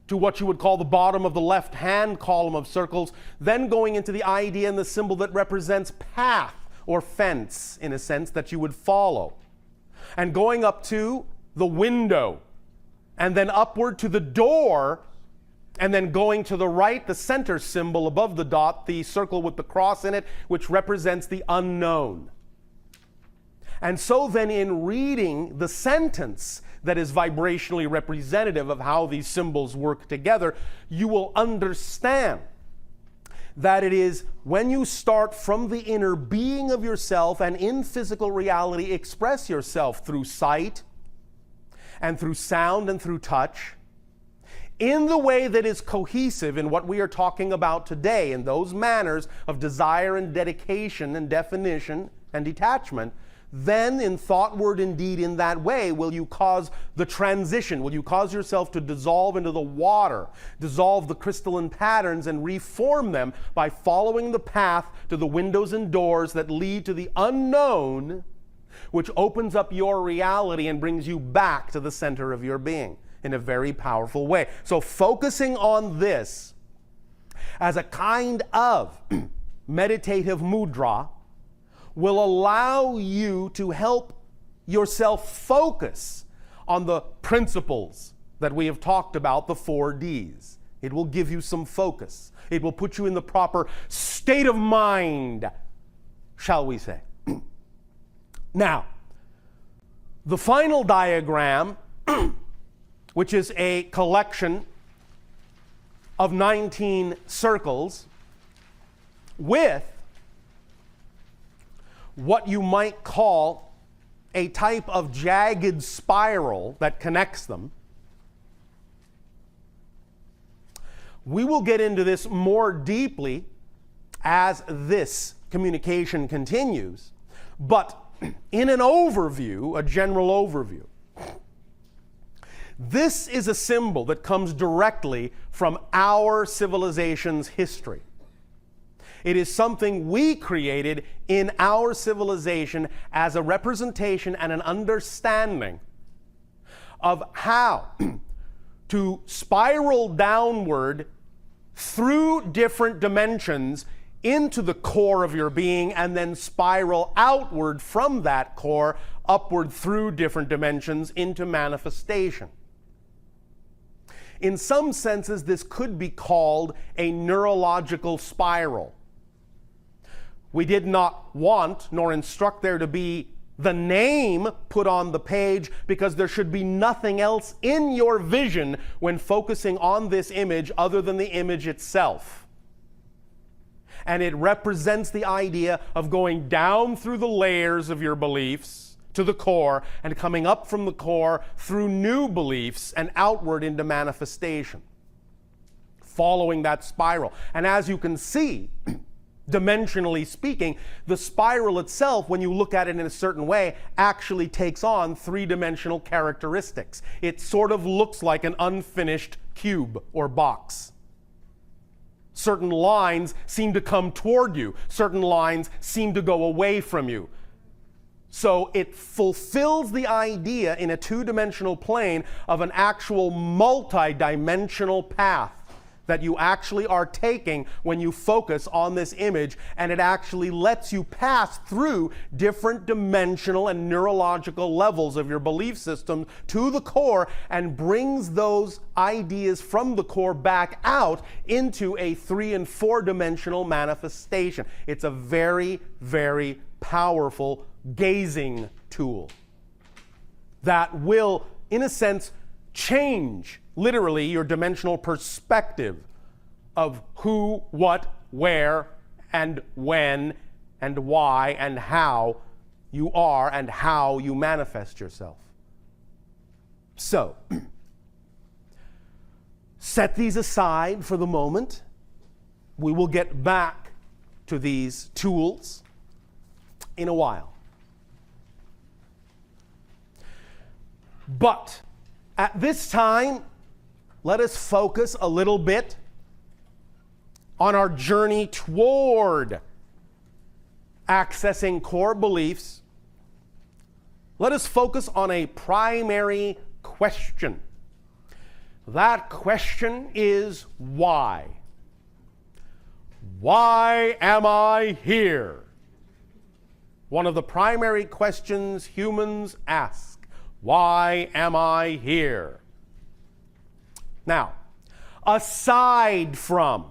to what you would call the bottom of the left-hand column of circles, then going into the idea and the symbol that represents path or fence, in a sense, that you would follow. And going up to the window, and then upward to the door, and then going to the right, the center symbol above the dot, the circle with the cross in it, which represents the unknown. And so then in reading the sentence that is vibrationally representative of how these symbols work together, you will understand that it is when you start from the inner being of yourself and in physical reality express yourself through sight and through sound and through touch, in the way that is cohesive in what we are talking about today, in those manners of desire and dedication and definition and detachment, then in thought, word, and deed in that way will you cause the transition, will you cause yourself to dissolve into the water, dissolve the crystalline patterns and reform them by following the path to the windows and doors that lead to the unknown which opens up your reality and brings you back to the center of your being in a very powerful way. So focusing on this as a kind of meditative mudra will allow you to help yourself focus on the principles that we have talked about, the 4 Ds. It will give you some focus. It will put you in the proper state of mind, shall we say. Now, the final diagram, which is a collection of 19 circles with what you might call a type of jagged spiral that connects them. We will get into this more deeply as this communication continues, but in an overview, a general overview, this is a symbol that comes directly from our civilization's history. It is something we created in our civilization as a representation and an understanding of how to spiral downward through different dimensions into the core of your being, and then spiral outward from that core upward through different dimensions into manifestation. In some senses, this could be called a neurological spiral. We did not want nor instruct there to be the name put on the page, because there should be nothing else in your vision when focusing on this image other than the image itself. And it represents the idea of going down through the layers of your beliefs to the core, and coming up from the core through new beliefs and outward into manifestation, following that spiral. And as you can see, dimensionally speaking, the spiral itself, when you look at it in a certain way, actually takes on 3-dimensional characteristics. It sort of looks like an unfinished cube or box. Certain lines seem to come toward you. Certain lines seem to go away from you. So it fulfills the idea in a 2-dimensional plane of an actual multi-dimensional path that you actually are taking when you focus on this image, and it actually lets you pass through different dimensional and neurological levels of your belief system to the core, and brings those ideas from the core back out into a 3- and 4-dimensional manifestation. It's a very, very powerful gazing tool that will, in a sense, change literally your dimensional perspective of who, what, where, and when, and why, and how you are, and how you manifest yourself. So, set these aside for the moment. We will get back to these tools in a while. But at this time, let us focus a little bit on our journey toward accessing core beliefs. Let us focus on a primary question. That question is why? Why am I here? One of the primary questions humans ask. Why am I here? Now, aside from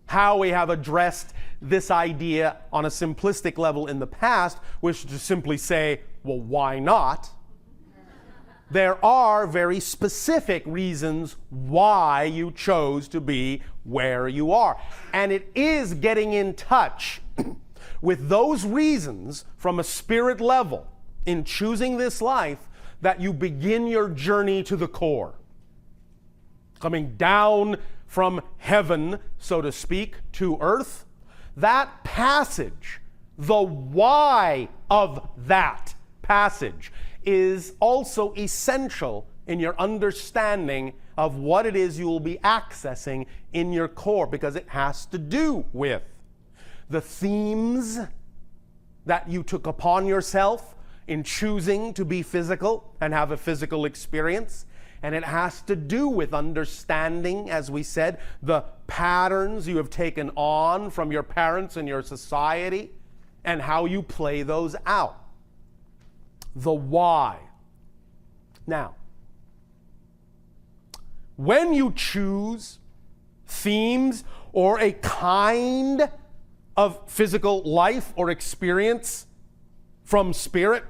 how we have addressed this idea on a simplistic level in the past, which is to simply say, well, why not? There are very specific reasons why you chose to be where you are. And it is getting in touch with those reasons from a spirit level in choosing this life that you begin your journey to the core. Coming down from heaven, so to speak, to earth. That passage, the why of that passage, is also essential in your understanding of what it is you will be accessing in your core, because it has to do with the themes that you took upon yourself in choosing to be physical and have a physical experience. And it has to do with understanding, as we said, the patterns you have taken on from your parents and your society and how you play those out. The why. Now, when you choose themes or a kind of physical life or experience from spirit,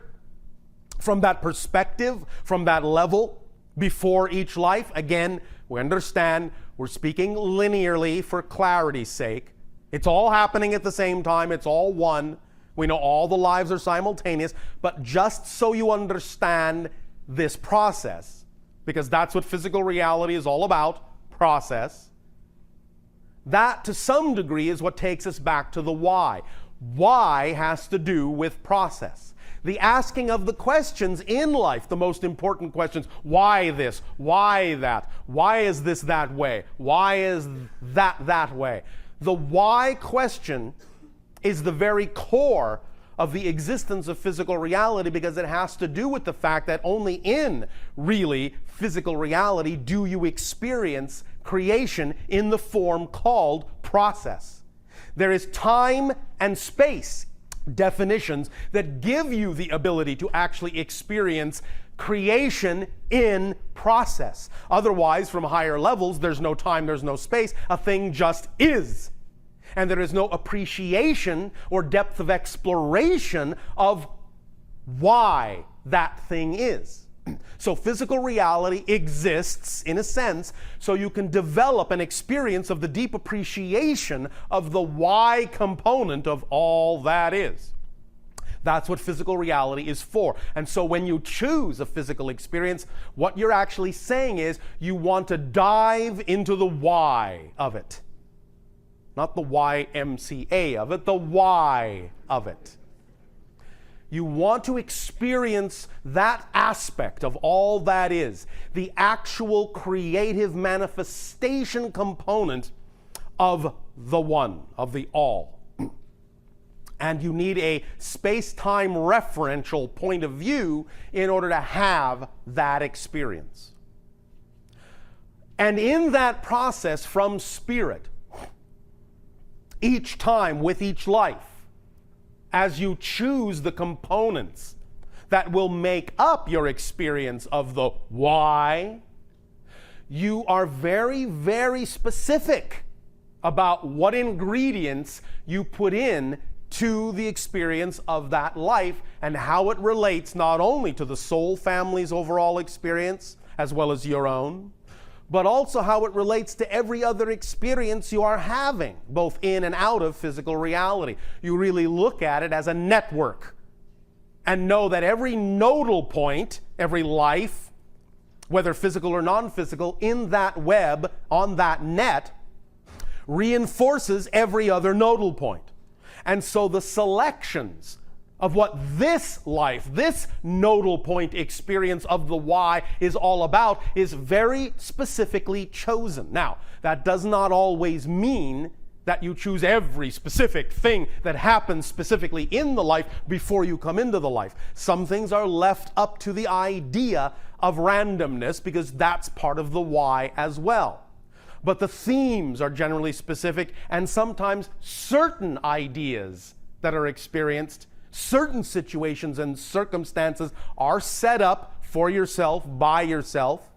from that perspective, from that level, before each life, again, we understand we're speaking linearly for clarity's sake. It's all happening at the same time. It's all one. We know all the lives are simultaneous, but just so you understand this process, because that's what physical reality is all about, process, that to some degree is what takes us back to the why. Why has to do with process. The asking of the questions in life, the most important questions. Why this? Why that? Why is this that way? Why is that way? The why question is the very core of the existence of physical reality, because it has to do with the fact that only in really physical reality do you experience creation in the form called process. There is time and space definitions that give you the ability to actually experience creation in process. Otherwise, from higher levels, there's no time, there's no space. A thing just is. And there is no appreciation or depth of exploration of why that thing is. So physical reality exists, in a sense, so you can develop an experience of the deep appreciation of the why component of all that is. That's what physical reality is for. And so when you choose a physical experience, what you're actually saying is you want to dive into the why of it. Not the YMCA of it, the why of it. You want to experience that aspect of all that is, the actual creative manifestation component of the one, of the all. And you need a space-time referential point of view in order to have that experience. And in that process from spirit, each time with each life, as you choose the components that will make up your experience of the why, you are very, very specific about what ingredients you put in to the experience of that life and how it relates not only to the soul family's overall experience as well as your own, but also how it relates to every other experience you are having, both in and out of physical reality. You really look at it as a network and know that every nodal point, every life, whether physical or non-physical, in that web, on that net, reinforces every other nodal point. And so the selections of what this life, this nodal point experience of the why is all about is very specifically chosen. Now, that does not always mean that you choose every specific thing that happens specifically in the life before you come into the life. Some things are left up to the idea of randomness because that's part of the why as well. But the themes are generally specific, and sometimes certain ideas that are experienced, certain situations and circumstances are set up for yourself, by yourself,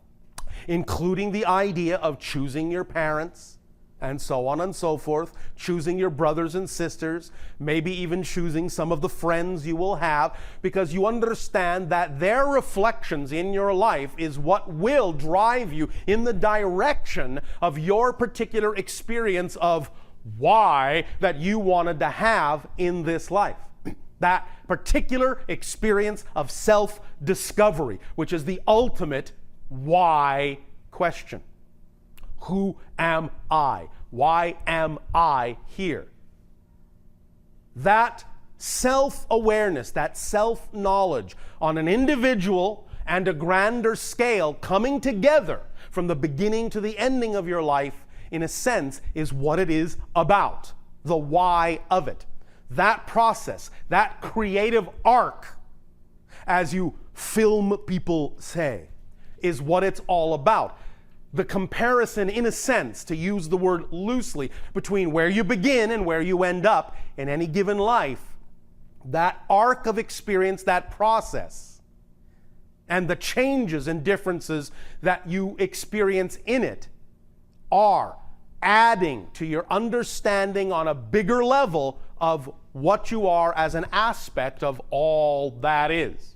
including the idea of choosing your parents, and so on and so forth, choosing your brothers and sisters, maybe even choosing some of the friends you will have, because you understand that their reflections in your life is what will drive you in the direction of your particular experience of why that you wanted to have in this life. That particular experience of self-discovery, which is the ultimate why question. Who am I? Why am I here? That self-awareness, that self-knowledge on an individual and a grander scale coming together from the beginning to the ending of your life, in a sense, is what it is about. the why of it. That process, that creative arc, as you film people say, is what it's all about. The comparison, in a sense, to use the word loosely, between where you begin and where you end up in any given life, that arc of experience, that process, and the changes and differences that you experience in it are adding to your understanding on a bigger level of what you are as an aspect of all that is.